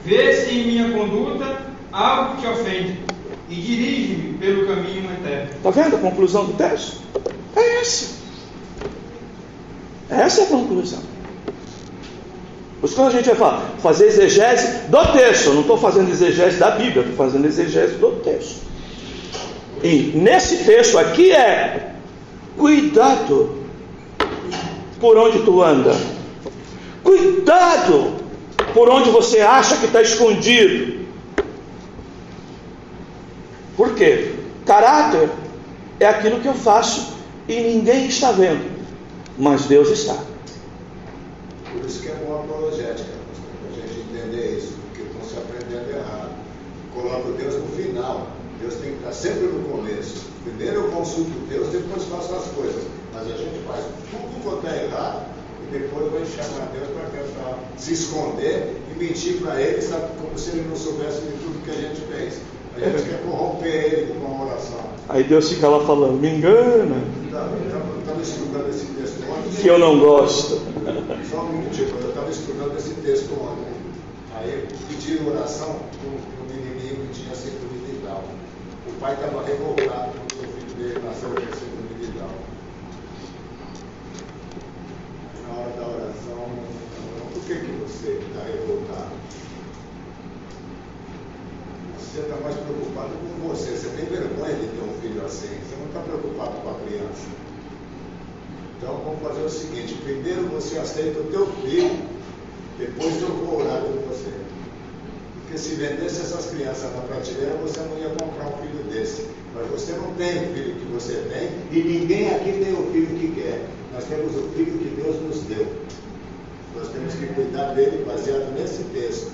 Vê se em minha conduta há algo que te ofende e dirige-me pelo caminho eterno. Está vendo a conclusão do texto? É essa. Essa é a conclusão. Por isso, quando a gente vai fazer exegese do texto, eu não estou fazendo exegese da Bíblia, estou fazendo exegese do texto. E nesse texto aqui é: cuidado por onde tu anda, cuidado por onde você acha que está escondido. Por quê? Caráter é aquilo que eu faço e ninguém está vendo, mas Deus está. Por isso que é boa apologética, para a gente entender isso, porque estão se aprendendo errado. Coloca Deus no final. Deus tem que estar sempre no começo. Primeiro eu consulto Deus, depois faço as coisas. Mas a gente faz tudo quanto é errado e depois vai chamar Deus para tentar se esconder e mentir para Ele, sabe, como se Ele não soubesse de tudo que a gente fez. A gente quer corromper Ele com uma oração. Aí Deus fica lá falando: me engana. Estava estudando esse texto ontem. Que eu não gosto. Só um minutinho, eu estava estudando esse texto ontem. Aí pediram oração para um menininho que tinha síndrome de Down. O pai estava revoltado porque o filho dele nasceu com síndrome de Down. Na hora da oração, por que você está revoltado? Você está mais preocupado com você. Você tem vergonha de ter um filho assim. Você não está preocupado com a criança. Então vamos fazer o seguinte: primeiro você aceita o teu filho, depois eu vou orar por você. Porque se vendesse essas crianças na prateleira, você não ia comprar um filho desse. Mas você não tem o filho que você tem, e ninguém aqui tem o filho que quer. Nós temos o filho que Deus nos deu. Nós temos que cuidar dele baseado nesse texto.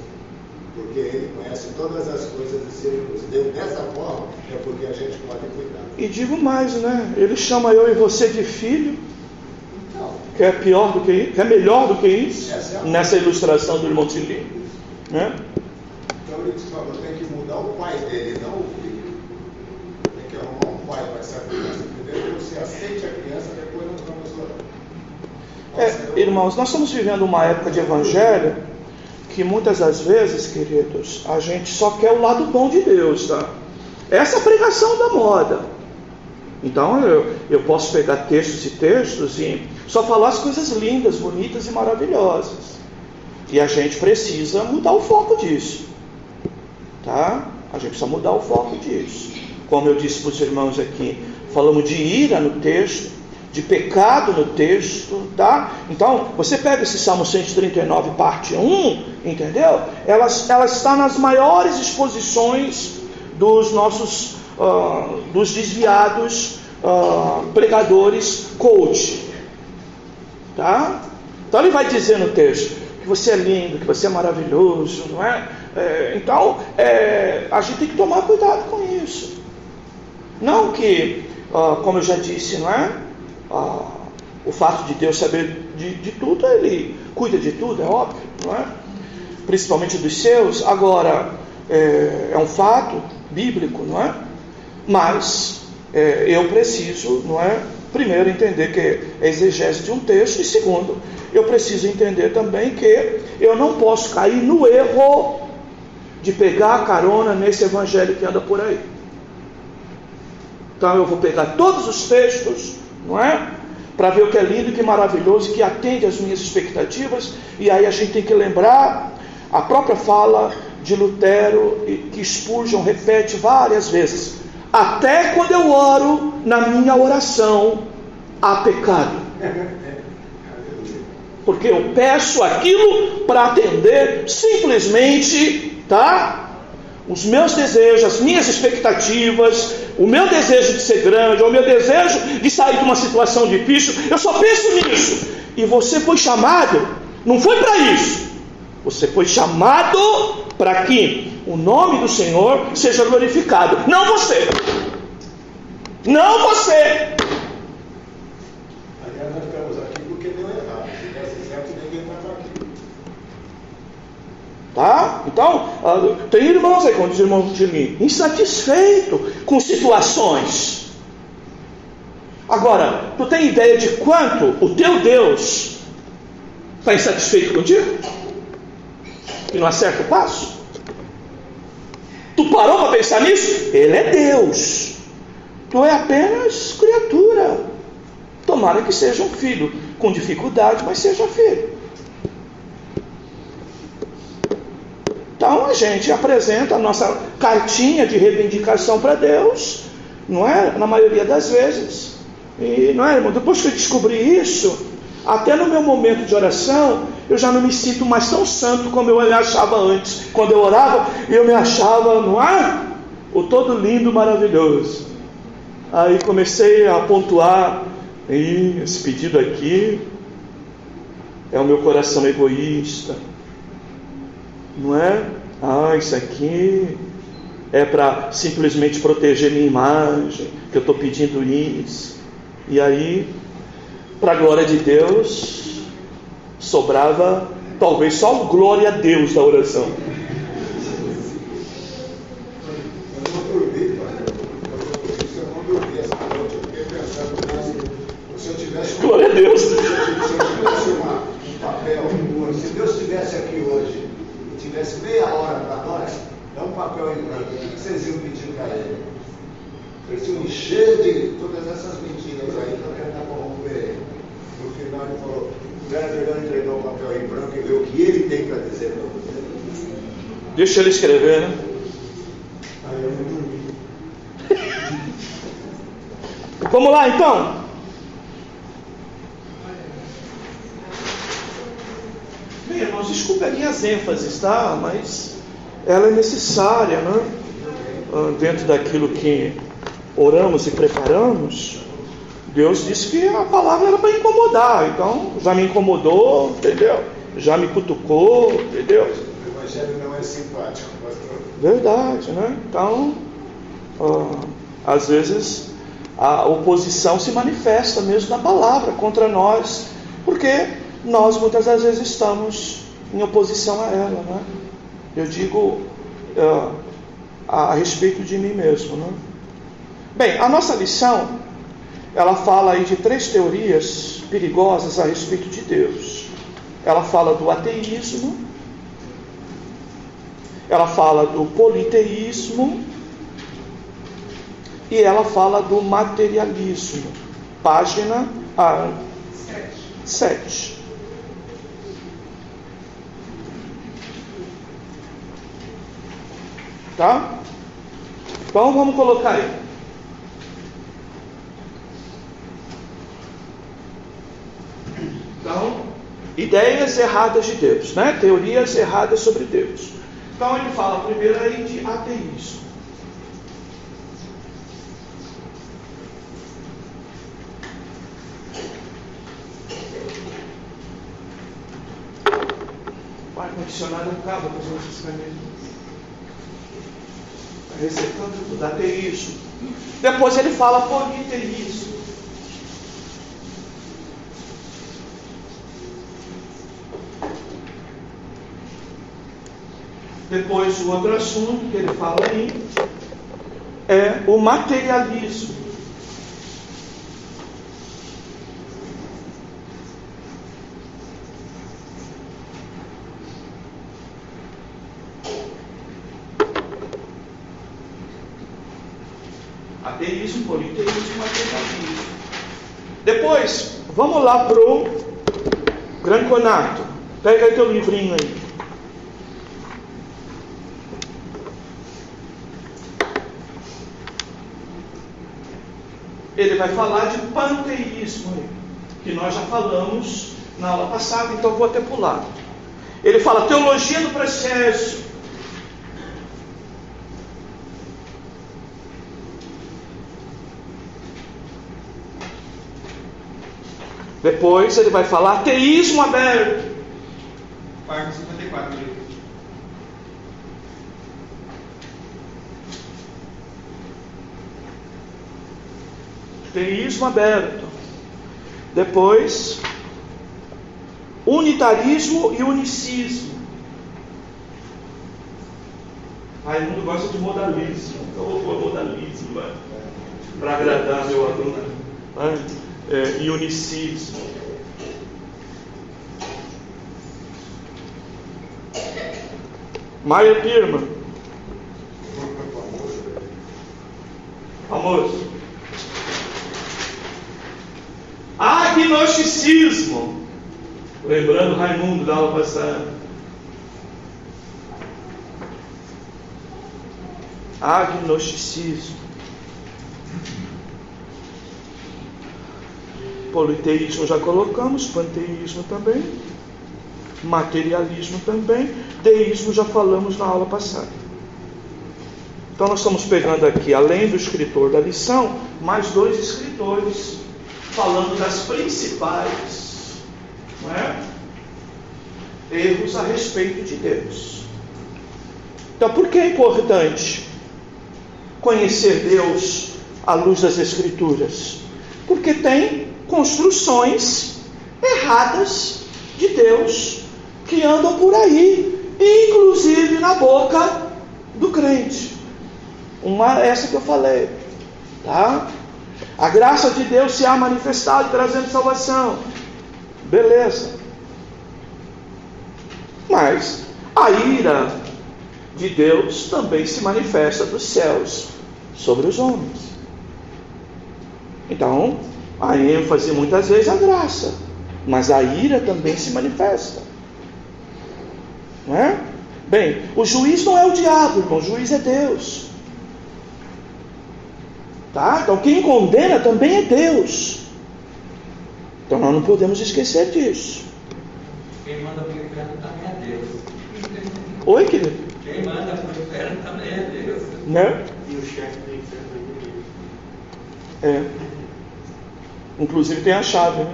Porque ele conhece todas as coisas, e se ele nos deu dessa forma, é porque a gente pode cuidar. E digo mais, né? Ele chama eu e você de filho, que é pior do que isso, que é melhor do que isso, nessa ilustração do irmão Tilinho, né? Então ele falou, tem que mudar o pai dele, não o filho. Tem que arrumar um pai para essa criança. Primeiro você aceite a criança, depois nós vamos orar. Irmãos, nós estamos vivendo uma época de evangelho que muitas das vezes, queridos, a gente só quer o lado bom de Deus, tá? Essa é a pregação da moda. Então eu posso pegar textos e textos e só falar as coisas lindas, bonitas e maravilhosas. E a gente precisa mudar o foco disso, tá? A gente precisa mudar o foco disso. Como eu disse para os irmãos aqui, falamos de ira no texto, de pecado no texto, tá? Então, você pega esse Salmo 139, parte 1, entendeu? Ela está nas maiores exposições dos nossos, dos desviados pregadores coach, tá? Então, ele vai dizer no texto que você é lindo, que você é maravilhoso, não é? Então, a gente tem que tomar cuidado com isso. Não que, como eu já disse, não é? O fato de Deus saber de tudo, Ele cuida de tudo, é óbvio, não é? Principalmente dos seus. Agora, é um fato bíblico, não é? Mas eu preciso, não é? Primeiro, entender que é exegese de um texto, e segundo, eu preciso entender também que eu não posso cair no erro de pegar a carona nesse evangelho que anda por aí. Então eu vou pegar todos os textos, não é? Para ver o que é lindo, que é maravilhoso, que atende às minhas expectativas. E aí a gente tem que lembrar a própria fala de Lutero, que Spurgeon repete várias vezes: até quando eu oro, na minha oração há pecado. Porque eu peço aquilo para atender simplesmente, tá? Os meus desejos, as minhas expectativas, o meu desejo de ser grande, o meu desejo de sair de uma situação difícil, eu só penso nisso. E você foi chamado, não foi para isso. Você foi chamado para que o nome do Senhor seja glorificado. Não você. Não você. Aliás, nós estamos aqui porque deu errado. Se desse certo, ninguém estava aqui. Tá? Então, tem irmãos aí, como diz o irmão de mim, insatisfeito com situações. Agora, tu tem ideia de quanto o teu Deus está insatisfeito contigo? E não acerta o passo? Tu parou para pensar nisso? Ele é Deus. Tu é apenas criatura. Tomara que seja um filho com dificuldade, mas seja filho. Então a gente apresenta a nossa cartinha de reivindicação para Deus, não é? Na maioria das vezes. E não é, irmão? Depois que eu descobri isso, até no meu momento de oração, eu já não me sinto mais tão santo como eu me achava antes. Quando eu orava, eu me achava, não é? O todo lindo, maravilhoso. Aí comecei a pontuar: esse pedido aqui é o meu coração egoísta. Não é? Isso aqui é para simplesmente proteger minha imagem, que eu estou pedindo isso. E aí, para a glória de Deus, sobrava talvez só o glória a Deus da oração. Eu não dormi, pastor. Eu não dormi essa noite. Eu fiquei pensando se eu tivesse Glória a Deus. Se eu tivesse um papel, se Deus estivesse aqui hoje, tivesse meia hora para nós, dá um papel em branco, o que vocês iam pedir para ele? Eles iam encher de todas essas mentiras aí para tentar corromper ele. No final ele falou: o vereador entregou o papel em branco e vê o que ele tem para dizer para você. Deixa ele escrever, né? Aí eu não dormi. Vamos lá então. desculpe as minhas ênfases, tá? Mas ela é necessária, né? Dentro daquilo que oramos e preparamos. Deus disse que a palavra era para incomodar, então já me incomodou, entendeu? Já me cutucou, entendeu? O evangelho não é simpático, pastor. Verdade, né? Então, às vezes a oposição se manifesta mesmo na palavra contra nós, porque nós muitas das vezes estamos em oposição a ela, né? Eu digo a respeito de mim mesmo, né? Bem, a nossa lição, ela fala aí de 3 teorias perigosas a respeito de Deus. Ela fala do ateísmo, ela fala do politeísmo e ela fala do materialismo. Página 7. Tá? Então vamos colocar aí. Então, ideias erradas de Deus, né? Teorias erradas sobre Deus. Então ele fala primeiro aí de ateísmo. O ar-condicionado acaba com as nossas canetas. Está recetando tudo, ateísmo. Depois ele fala politeísmo. Depois, o outro assunto que ele fala aí é o materialismo. Ateísmo, politeísmo e materialismo. Depois, vamos lá para o Granconato. Pega aí teu livrinho aí. Ele vai falar de panteísmo, que nós já falamos na aula passada, então vou até pular. Ele fala teologia do processo. Depois ele vai falar teísmo aberto. Página 54, livro. Teísmo aberto. Depois, unitarismo e unicismo. Raimundo gosta de modalismo. Então eu vou pôr modalismo para agradar meu aluno. E unicismo. Maia Pirma. Famoso. Agnosticismo. Lembrando Raimundo da aula passada. Agnosticismo. Politeísmo já colocamos, panteísmo também, materialismo também, deísmo já falamos na aula passada. Então nós estamos pegando aqui, além do escritor da lição, mais 2 escritores, falando das principais, não é? Erros a respeito de Deus. Então por que é importante conhecer Deus à luz das Escrituras? Porque tem construções erradas de Deus que andam por aí, inclusive na boca do crente. Uma essa que eu falei, tá? A graça de Deus se há manifestado trazendo salvação. Beleza. Mas a ira de Deus também se manifesta dos céus sobre os homens. Então, a ênfase muitas vezes é a graça, mas a ira também se manifesta. Não é? Bem, o juiz não é o diabo, irmão, o juiz é Deus. Tá? Então quem condena também é Deus. Então nós não podemos esquecer disso. Quem manda para o inferno também é Deus. Oi, querido? Quem manda para o inferno também é Deus. Né? E o chefe do inferno É. Inclusive tem a chave, né?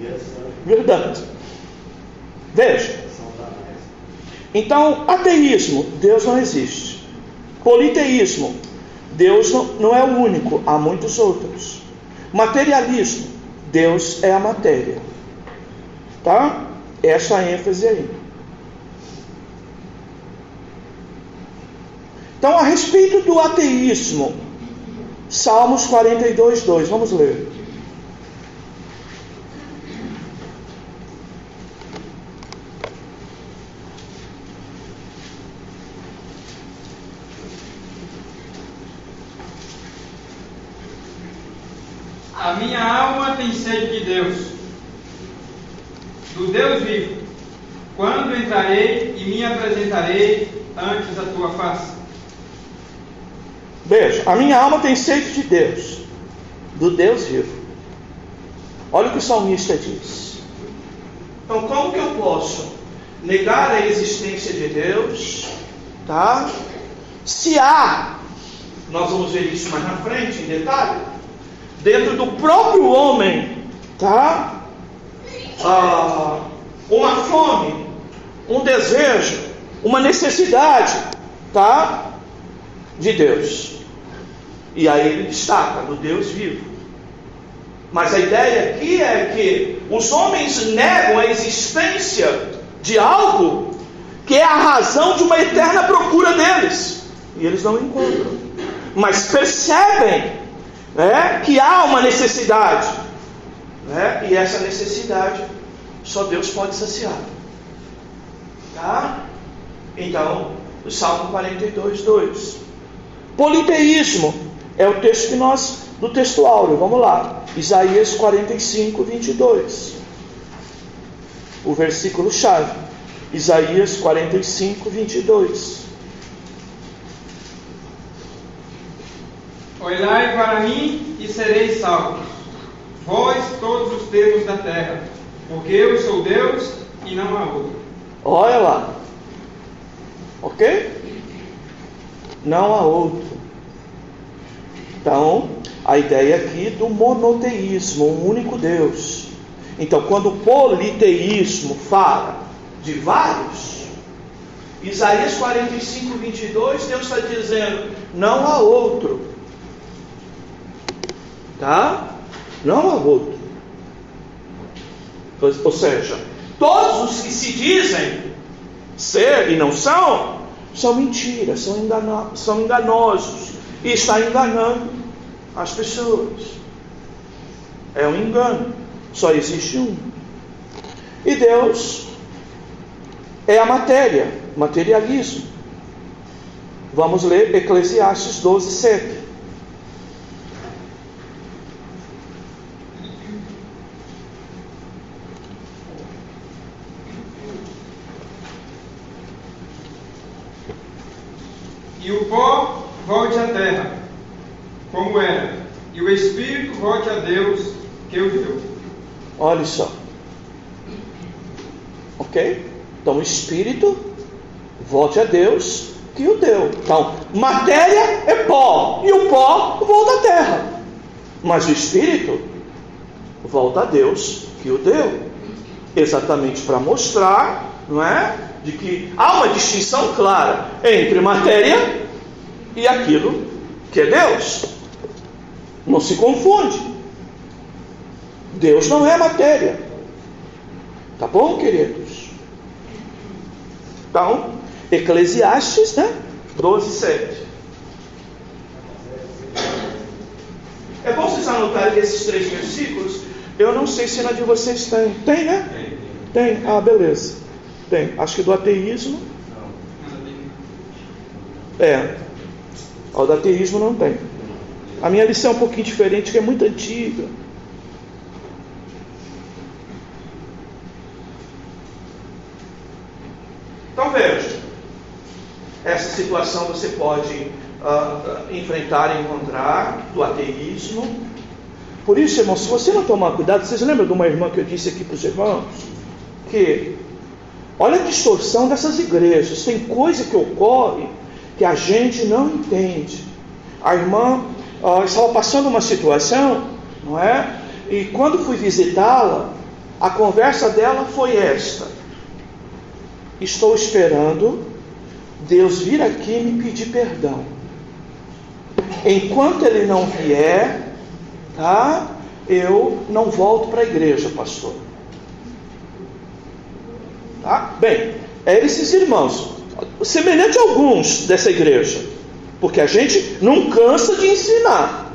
e essa Verdade. Veja. são danais. Então, ateísmo, Deus não existe. Politeísmo, Deus não é o único, há muitos outros. Materialismo, Deus é a matéria. Tá? Essa ênfase aí. Então, a respeito do ateísmo, Salmos 42:2, vamos ler. A minha alma tem sede de Deus, do Deus vivo. Quando entrarei e me apresentarei antes da tua face? Veja, a minha alma tem sede de Deus, do Deus vivo. Olha o que o salmista diz. Então, como que eu posso negar a existência de Deus, tá? Se há, nós vamos ver isso mais na frente, em detalhe, dentro do próprio homem, tá? Uma fome, um desejo, uma necessidade, tá? De Deus. E aí ele destaca do Deus vivo. Mas a ideia aqui é que os homens negam a existência de algo que é a razão de uma eterna procura deles. E eles não encontram. Mas percebem, né, que há uma necessidade. Né, e essa necessidade só Deus pode saciar. Tá? Então, o Salmo 42:2. Politeísmo é o texto que nós, do texto áureo, vamos lá, Isaías 45:22, o versículo chave, Isaías 45:22. Olhai para mim e sereis salvos, vós todos os termos da terra, porque eu sou Deus e não há outro. Olha lá, ok? Não há outro. Então, a ideia aqui do monoteísmo, um único Deus. Então, quando o politeísmo fala de vários, Isaías 45:22, Deus está dizendo, não há outro. Tá? Não há outro. Ou seja, todos os que se dizem ser e não são mentiras, são enganosos. E está enganando as pessoas. É um engano. Só existe um. E Deus é a matéria, materialismo. Vamos ler Eclesiastes 12:7. E o pó volte à terra, como era, e o Espírito volte a Deus, que o deu. Olha só. Ok? Então o Espírito volte a Deus, que o deu. Então, matéria é pó, e o pó volta à terra. Mas o Espírito volta a Deus, que o deu. Exatamente para mostrar, não é? De que há uma distinção clara entre matéria e aquilo que é Deus. Não se confunde. Deus não é matéria. Tá bom, queridos? Então, Eclesiastes, né? 12:7. É bom vocês anotarem esses 3 versículos. Eu não sei se na de vocês tem. Tem, né? Tem. Ah, beleza. Tem. Acho que do ateísmo. O do ateísmo não tem. A minha lição é um pouquinho diferente, que é muito antiga. Então veja, essa situação você pode enfrentar e encontrar do ateísmo. Por isso, irmão, se você não tomar cuidado, vocês lembram de uma irmã que eu disse aqui para os irmãos? quê? Olha a distorção dessas igrejas. Tem coisa que ocorre que a gente não entende. A irmã estava passando uma situação, não é? E quando fui visitá-la, a conversa dela foi esta: estou esperando Deus vir aqui e me pedir perdão. Enquanto Ele não vier, tá? Eu não volto para a igreja, pastor. Tá? Bem, esses irmãos, semelhante a alguns dessa igreja, porque a gente não cansa de ensinar.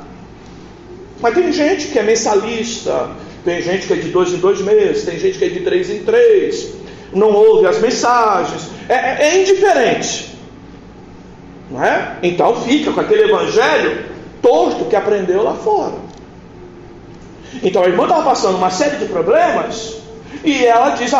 Mas tem gente que é mensalista, tem gente que é de 2 em 2 meses, tem gente que é de 3 em 3, não ouve as mensagens, é indiferente, não é? Então fica com aquele evangelho torto que aprendeu lá fora. Então a irmã estava passando uma série de problemas e ela diz: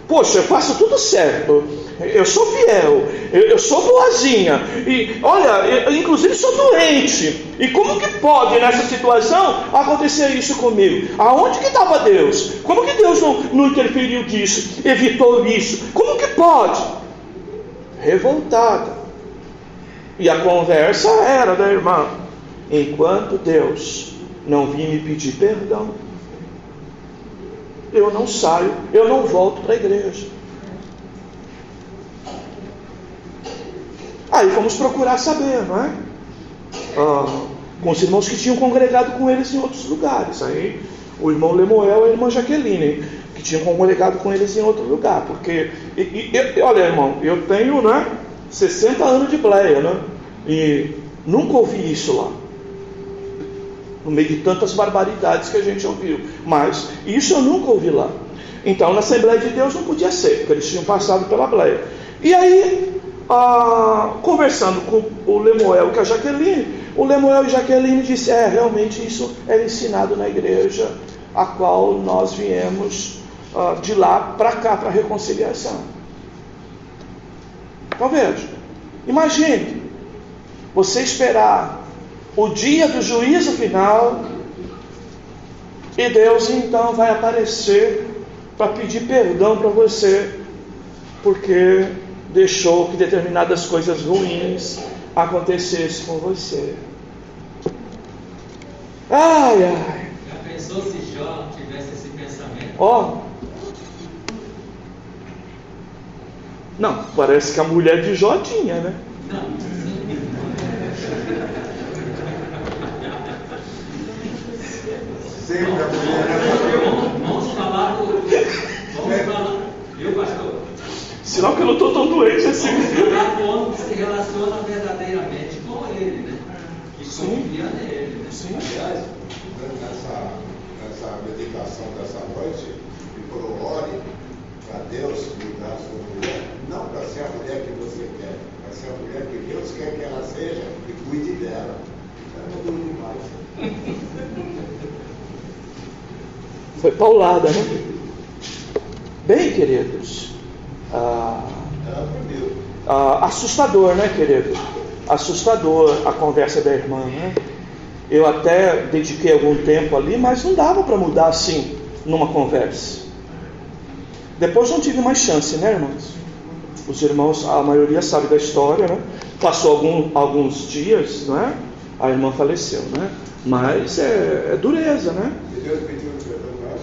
poxa, eu faço tudo certo, eu sou fiel, eu sou boazinha, e olha, eu inclusive sou doente, e como que pode nessa situação acontecer isso comigo? Aonde que estava Deus? Como que Deus não interferiu disso, evitou isso? Como que pode? Revoltada. E a conversa era da irmã: enquanto Deus não vir me pedir perdão, eu não saio, eu não volto para a igreja. Aí fomos procurar saber, não é? Com os irmãos que tinham congregado com eles em outros lugares. Aí o irmão Lemuel e a irmã Jaqueline, que tinham congregado com eles em outro lugar. Porque, olha, irmão, eu tenho, né, 60 anos de bleia, né? E nunca ouvi isso lá, no meio de tantas barbaridades que a gente ouviu. Mas isso eu nunca ouvi lá. Então na Assembleia de Deus não podia ser, porque eles tinham passado pela bleia. E aí, conversando com o Lemuel e com a Jaqueline, o Lemuel e a Jaqueline disseram: realmente isso era ensinado na igreja a qual nós viemos de lá para cá, para a reconciliação. Então veja, imagine você esperar o dia do juízo final e Deus então vai aparecer para pedir perdão para você, porque deixou que determinadas coisas ruins acontecessem com você. Ai, ai. Já pensou se Jó tivesse esse pensamento? Não, parece que a mulher de Jó tinha, né? Não. Sempre a mulher. Vamos falar, viu, pastor? Sinal que eu não estou tão doente assim. Vamos falar com o homem que se relaciona verdadeiramente com ele, né? Que confia nele, né? Sim. Aliás, nessa meditação dessa noite, me falou: ore para Deus cuidar da sua mulher, não para ser a mulher que você quer, para ser a mulher que Deus quer que ela seja e cuide dela. Então é muito demais. Foi paulada, né? Bem, queridos, assustador, né, querido? Assustador a conversa da irmã, né? Eu até dediquei algum tempo ali, mas não dava para mudar assim numa conversa. Depois não tive mais chance, né, irmãos? Os irmãos, a maioria sabe da história, né? Passou alguns dias, não é? A irmã faleceu, né? Mas é dureza, né? E Deus pediu perdão para ela.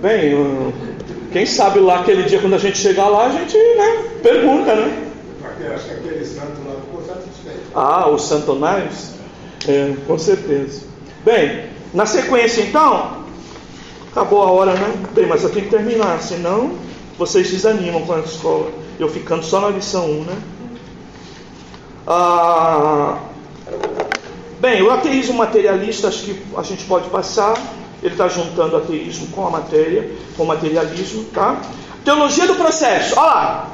Bem, quem sabe lá aquele dia, quando a gente chegar lá, a gente, né, pergunta, né? Acho que aquele santo lá ficou satisfeito. O Santo Anais? Com certeza. Bem, na sequência então, acabou a hora, né? Bem, mas eu tenho que terminar, senão vocês desanimam com a escola. Eu ficando só na lição 1, né? Bem, o ateísmo materialista, acho que a gente pode passar. Ele está juntando ateísmo com a matéria, com o materialismo, tá? Teologia do processo, olha lá.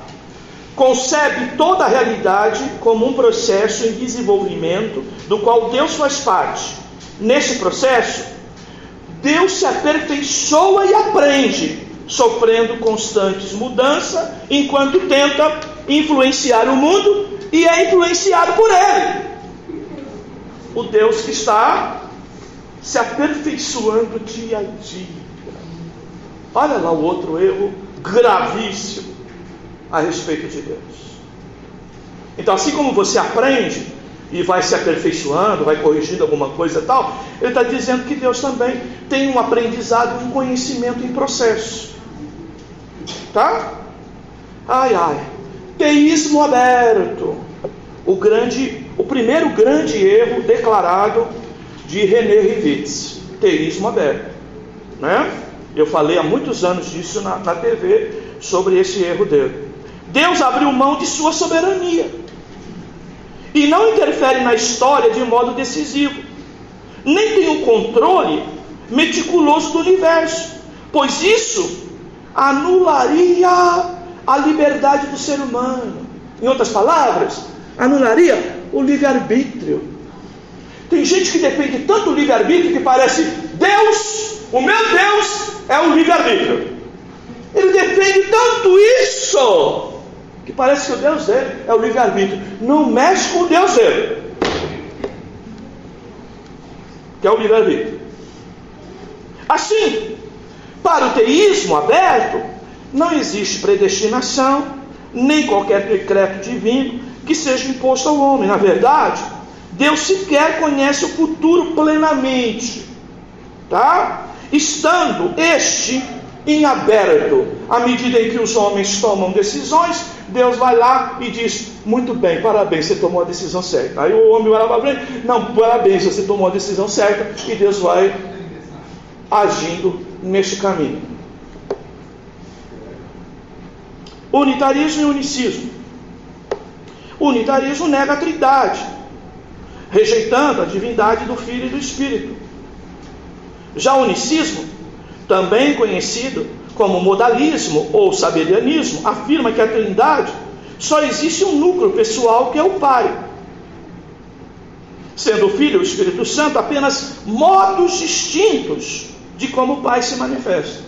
Concebe toda a realidade como um processo em desenvolvimento, do qual Deus faz parte. Nesse processo, Deus se aperfeiçoa e aprende, sofrendo constantes mudanças, enquanto tenta influenciar o mundo e é influenciado por ele. O Deus que está se aperfeiçoando dia a dia. Olha lá o outro erro gravíssimo a respeito de Deus. Então, assim como você aprende e vai se aperfeiçoando, vai corrigindo alguma coisa e tal, ele está dizendo que Deus também tem um aprendizado, um conhecimento em processo. Tá? Teísmo aberto. O primeiro grande erro declarado de René Rivitz. Teísmo aberto. Né? Eu falei há muitos anos disso na TV, sobre esse erro dele. Deus abriu mão de sua soberania e não interfere na história de modo decisivo, nem tem o controle meticuloso do universo, pois isso anularia a liberdade do ser humano. Em outras palavras, anularia o livre-arbítrio. Tem gente que defende tanto o livre-arbítrio que parece Deus, o meu Deus é o livre-arbítrio. Ele defende tanto isso que parece que o Deus dele é o livre-arbítrio. Não mexe com o Deus dele, que é o livre-arbítrio. Assim, para o teísmo aberto, não existe predestinação, nem qualquer decreto divino que seja imposto ao homem. Na verdade, Deus sequer conhece o futuro plenamente, tá? Estando este em aberto. À medida em que os homens tomam decisões, Deus vai lá e diz: muito bem, parabéns, você tomou a decisão certa. Aí o homem vai lá para frente: não, parabéns, você tomou a decisão certa. E Deus vai agindo neste caminho. Unitarismo e unicismo. O unitarismo nega a trindade, rejeitando a divindade do Filho e do Espírito. Já o unicismo, também conhecido como modalismo ou sabelianismo, afirma que a trindade só existe um núcleo pessoal, que é o Pai, sendo o Filho e o Espírito Santo apenas modos distintos de como o Pai se manifesta.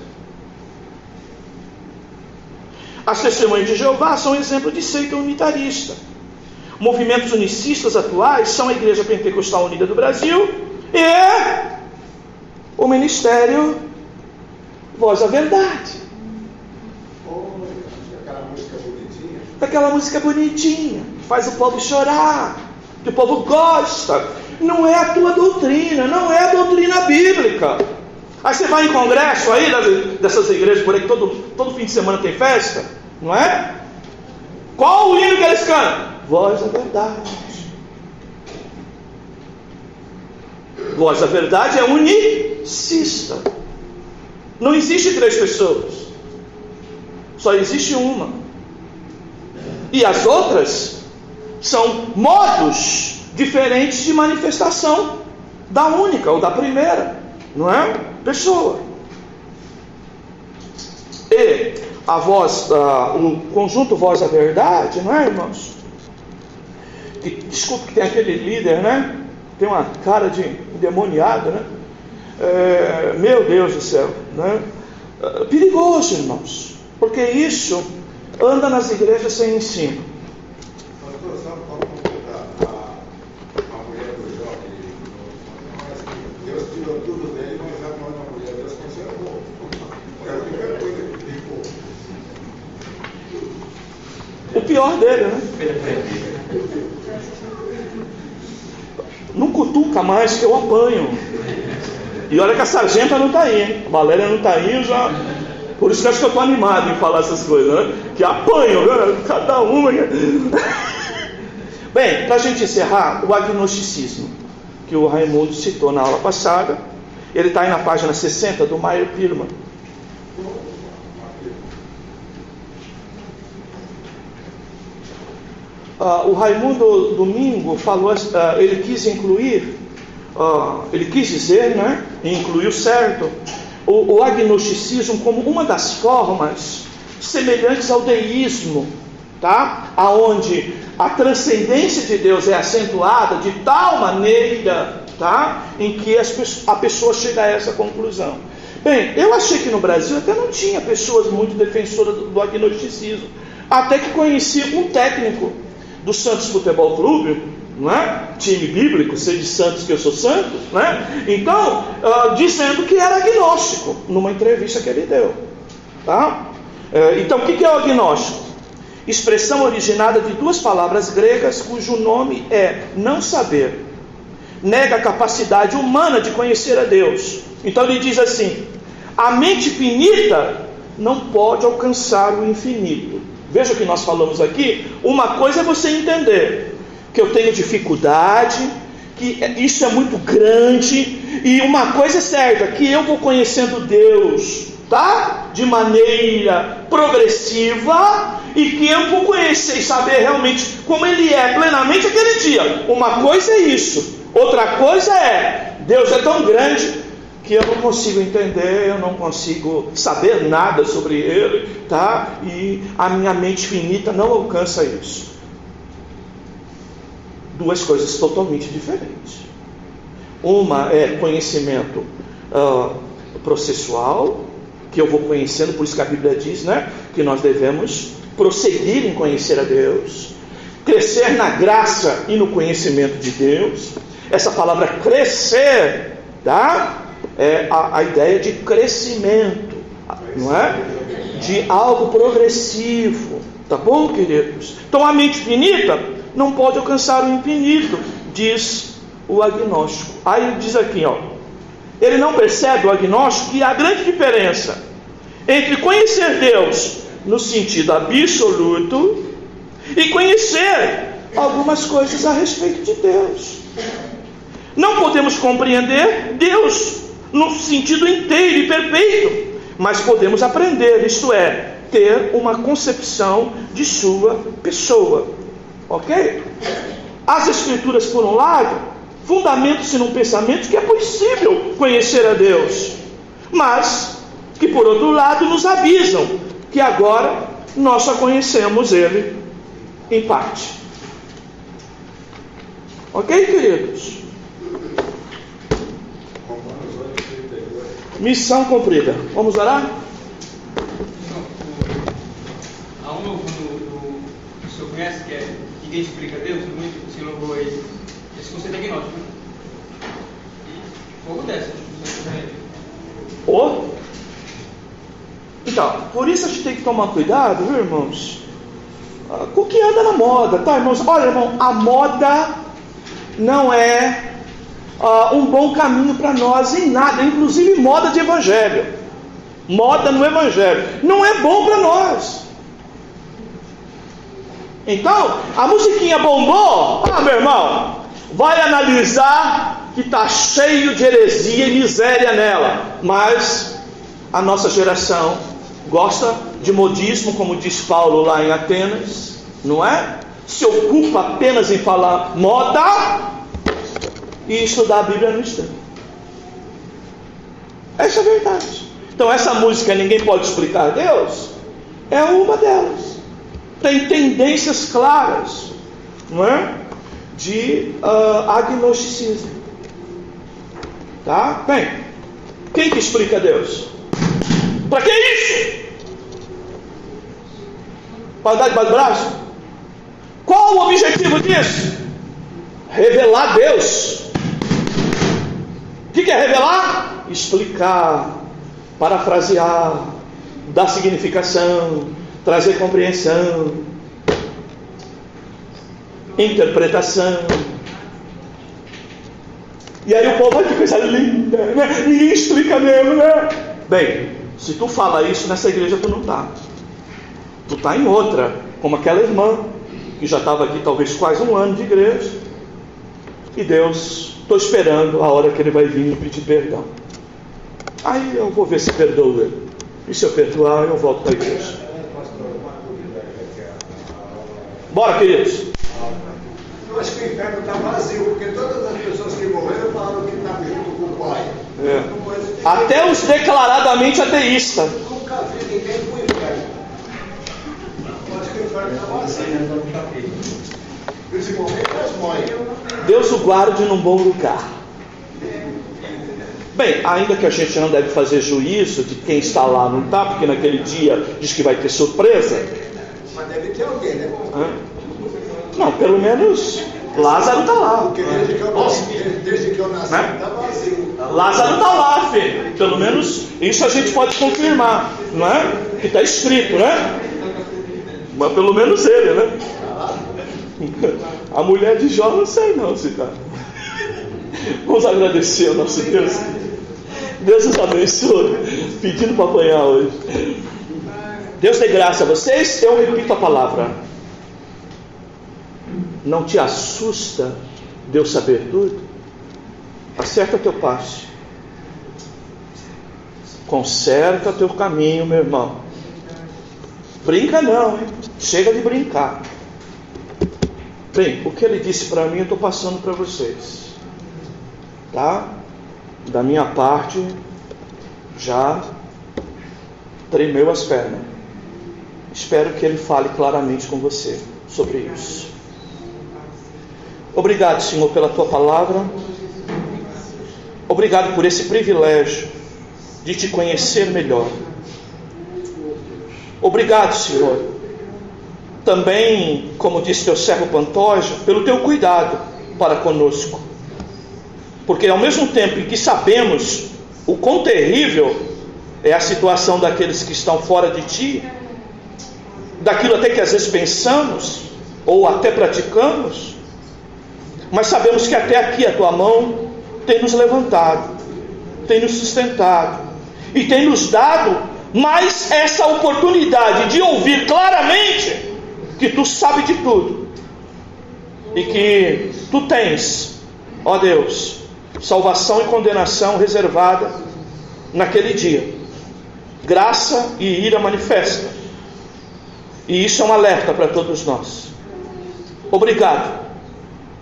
As Testemunhas de Jeová são exemplo de seita unitarista. Movimentos unicistas atuais são a Igreja Pentecostal Unida do Brasil e o Ministério Voz da Verdade. Aquela música bonitinha, que faz o povo chorar, que o povo gosta. Não é a tua doutrina, não é a doutrina bíblica. Aí você vai em congresso aí dessas igrejas por aí que todo fim de semana tem festa, não é? Qual o hino que eles cantam? Voz da Verdade. Voz da Verdade é unicista. Não existe três pessoas, só existe uma. E as outras são modos diferentes de manifestação da única ou da primeira, não é? Pessoa. E a voz, o conjunto Voz da Verdade, não é, irmãos? Desculpe que tem aquele líder, né? Tem uma cara de endemoniado, né? Meu Deus do céu, né? Perigoso, irmãos, porque isso anda nas igrejas sem ensino. Pastor, só para completar, a mulher do Jó, Deus tirou tudo dele, mas a mão da mulher, Deus conservou. É a primeira coisa que ficou. O pior dele, né? Não cutuca mais que eu apanho. E olha que a sargenta não está aí, hein? A Valéria não está aí, já. Por isso que eu acho que eu estou animado em falar essas coisas, né? Que apanham, né? Cada uma. Bem, para a gente encerrar, o agnosticismo, que o Raimundo citou na aula passada, ele está aí na página 60 do Meyer Pirman. O Raimundo domingo falou, ele quis incluir, ele quis dizer, né, e incluiu certo, o agnosticismo como uma das formas semelhantes ao deísmo, tá? Aonde a transcendência de Deus é acentuada de tal maneira, tá, em que a pessoa chega a essa conclusão. Bem, eu achei que no Brasil até não tinha pessoas muito defensoras do agnosticismo, até que conheci um técnico do Santos Futebol Clube, não é? Time bíblico, seja de Santos que eu sou santo, né? Então, dizendo que era agnóstico, numa entrevista que ele deu. Tá? Então, o que é o agnóstico? Expressão originada de duas palavras gregas, cujo nome é não saber. Nega a capacidade humana de conhecer a Deus. Então ele diz assim: a mente finita não pode alcançar o infinito. Veja o que nós falamos aqui. Uma coisa é você entender que eu tenho dificuldade, que isso é muito grande, e uma coisa é certa, que eu vou conhecendo Deus, tá? De maneira progressiva, e que eu vou conhecer e saber realmente como Ele é plenamente aquele dia. Uma coisa é isso, outra coisa é, Deus é tão grande que eu não consigo entender, eu não consigo saber nada sobre Ele, tá? E a minha mente finita não alcança isso. Duas coisas totalmente diferentes. Uma é conhecimento processual, que eu vou conhecendo, por isso que a Bíblia diz, né, que nós devemos prosseguir em conhecer a Deus, crescer na graça e no conhecimento de Deus. Essa palavra crescer, tá? É a ideia de crescimento, não é? De algo progressivo, tá bom, queridos? Então a mente finita não pode alcançar o infinito, diz o agnóstico. Aí ele diz aqui, ó, ele não percebe, o agnóstico, que há grande diferença entre conhecer Deus no sentido absoluto e conhecer algumas coisas a respeito de Deus. Não podemos compreender Deus no sentido inteiro e perfeito, mas podemos aprender, isto é, ter uma concepção de sua pessoa. Ok? As Escrituras, por um lado, fundamentam-se num pensamento que é possível conhecer a Deus, mas que, por outro lado, nos avisam que agora nós só conhecemos Ele em parte. Ok, queridos? Missão cumprida. Vamos orar? Há um novo que o senhor conhece, que é Ninguém Explica Deus, muito se louvou aí. Esse conceito é agnóstico. E fogo desce. Então, por isso a gente tem que tomar cuidado, viu, irmãos? Com o que anda na moda, tá, irmãos? Olha, irmão, a moda não é um bom caminho para nós em nada, inclusive moda de evangelho. Moda no evangelho não é bom para nós. Então, a musiquinha bombou, meu irmão, vai analisar que está cheio de heresia e miséria nela. Mas a nossa geração gosta de modismo, como diz Paulo lá em Atenas, não é? Se ocupa apenas em falar moda e estudar a Bíblia no instante. Essa é a verdade. Então essa música Ninguém Pode Explicar Deus é uma delas. Tem tendências claras, não é? De agnosticismo. Tá? Bem, quem que explica Deus? Para que isso? Para dar debaixo do braço? Qual o objetivo disso? Revelar Deus. O que é revelar? Explicar, parafrasear, dar significação, trazer compreensão, interpretação. E aí o povo vai que coisa linda, né? Ninguém explica mesmo, né? Bem, se tu fala isso nessa igreja, tu não está. Tu está em outra, como aquela irmã que já estava aqui talvez quase um ano de igreja. E Deus, estou esperando a hora que Ele vai vir me pedir perdão. Aí eu vou ver se perdoa Ele. E se eu perdoar, eu volto para a igreja. Bora, queridos. Eu acho que o inferno está vazio, porque todas as pessoas que morreram falaram que está junto com o Pai. Até os declaradamente ateístas. Nunca vi ninguém com o inferno. Eu acho que o inferno está vazio. Principalmente as mães. Deus o guarde num bom lugar. Bem, ainda que a gente não deve fazer juízo de quem está lá, não está, porque naquele dia diz que vai ter surpresa. Mas deve ter alguém, né? Não, pelo menos Lázaro está lá. Porque desde que eu nasci, Né? está vazio. Lázaro está lá, filho. Pelo menos isso a gente pode confirmar, não é? Que está escrito, né? Mas pelo menos ele, né? A mulher de Jó não sei não se tá. Vamos agradecer ao nosso Deus. Deus nos abençoe. Pedindo para apanhar hoje. Deus dê graça a vocês. Eu repito a palavra. Não te assusta Deus saber tudo? Acerta teu passo. Conserta teu caminho, meu irmão. Brinca não, hein? Chega de brincar. Bem, o que ele disse para mim eu estou passando para vocês. Tá? Da minha parte, já tremeu as pernas. Espero que ele fale claramente com você sobre isso. Obrigado, Senhor, pela tua palavra. Obrigado por esse privilégio de te conhecer melhor. Obrigado, Senhor, também, como disse teu servo Pantoja, pelo teu cuidado para conosco. Porque ao mesmo tempo em que sabemos o quão terrível é a situação daqueles que estão fora de ti, daquilo até que às vezes pensamos, ou até praticamos, mas sabemos que até aqui a tua mão tem nos levantado, tem nos sustentado, e tem nos dado mais essa oportunidade de ouvir claramente que tu sabes de tudo, e que tu tens, ó Deus, salvação e condenação reservada naquele dia, graça e ira manifesta, e isso é um alerta para todos nós. Obrigado.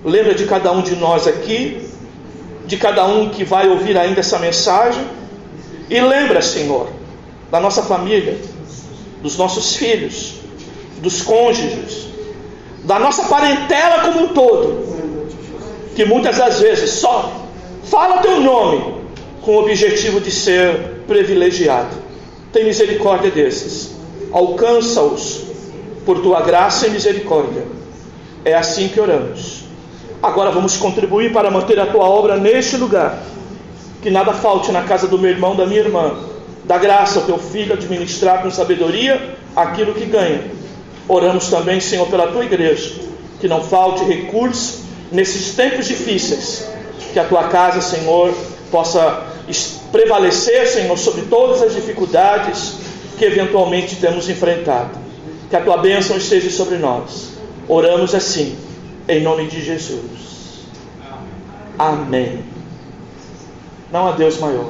Lembra de cada um de nós aqui, de cada um que vai ouvir ainda essa mensagem, e lembra, Senhor, da nossa família, dos nossos filhos, dos cônjuges, da nossa parentela como um todo, que muitas das vezes só fala teu nome com o objetivo de ser privilegiado. Tem misericórdia desses, alcança-os por tua graça e misericórdia. É assim que oramos. Agora vamos contribuir para manter a tua obra neste lugar, que nada falte na casa do meu irmão, da minha irmã. Dá graça ao teu filho administrar com sabedoria aquilo que ganha. Oramos também, Senhor, pela tua igreja, que não falte recurso nesses tempos difíceis, que a tua casa, Senhor, possa prevalecer, Senhor, sobre todas as dificuldades que eventualmente temos enfrentado. Que a tua bênção esteja sobre nós. Oramos assim, em nome de Jesus. Amém. Não há Deus maior.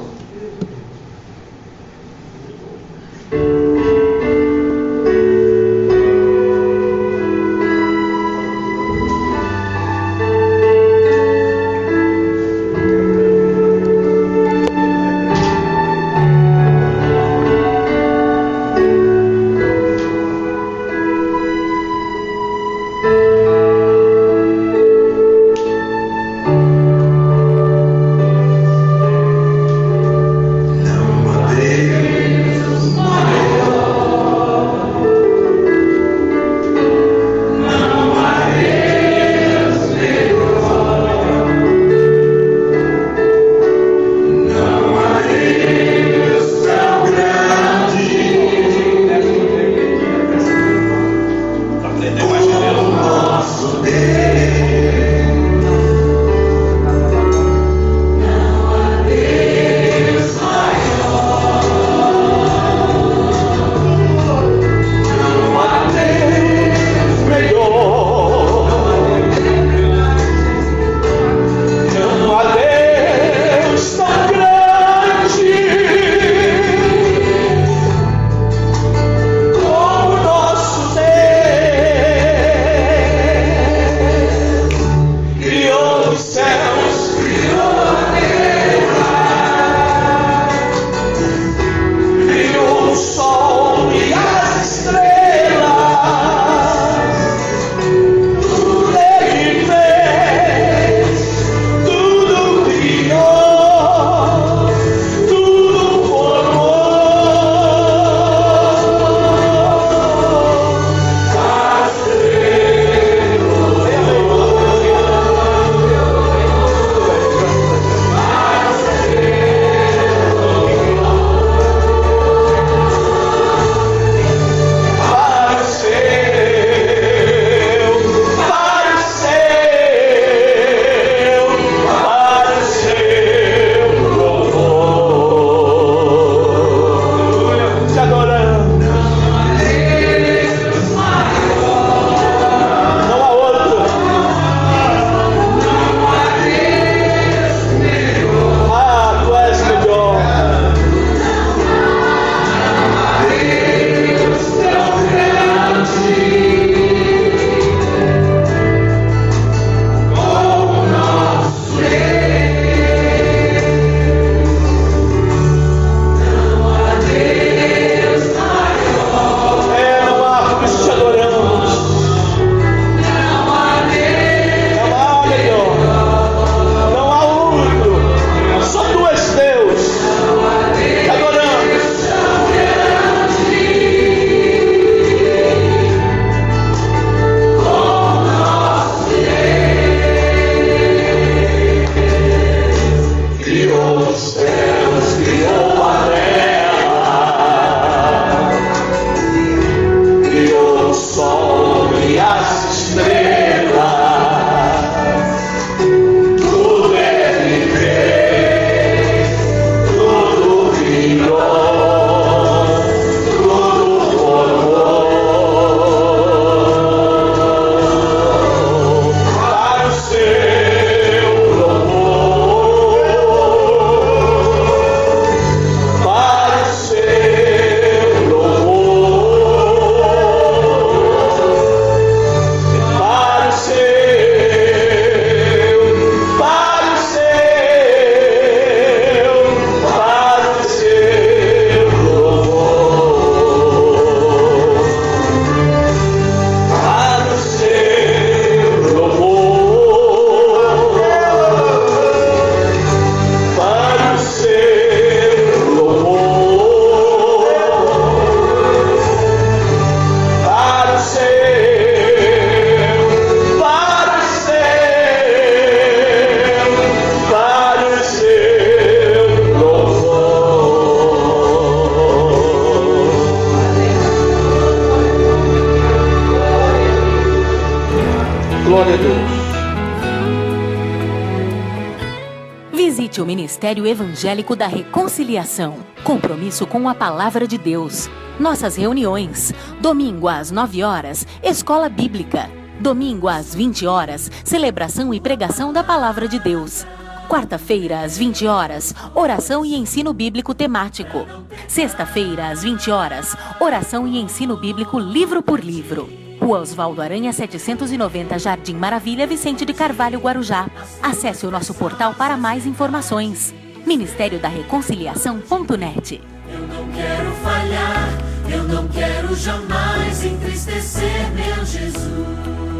Visite o Ministério Evangélico da Reconciliação. Compromisso com a Palavra de Deus. Nossas reuniões. Domingo às 9 horas, Escola Bíblica. Domingo às 20 horas, celebração e pregação da Palavra de Deus. Quarta-feira, às 20 horas, oração e ensino bíblico temático. Sexta-feira, às 20 horas, oração e ensino bíblico livro por livro. Rua Osvaldo Aranha, 790, Jardim Maravilha, Vicente de Carvalho, Guarujá. Acesse o nosso portal para mais informações. Ministério da Reconciliação.net. Eu não quero falhar, eu não quero jamais entristecer meu Jesus.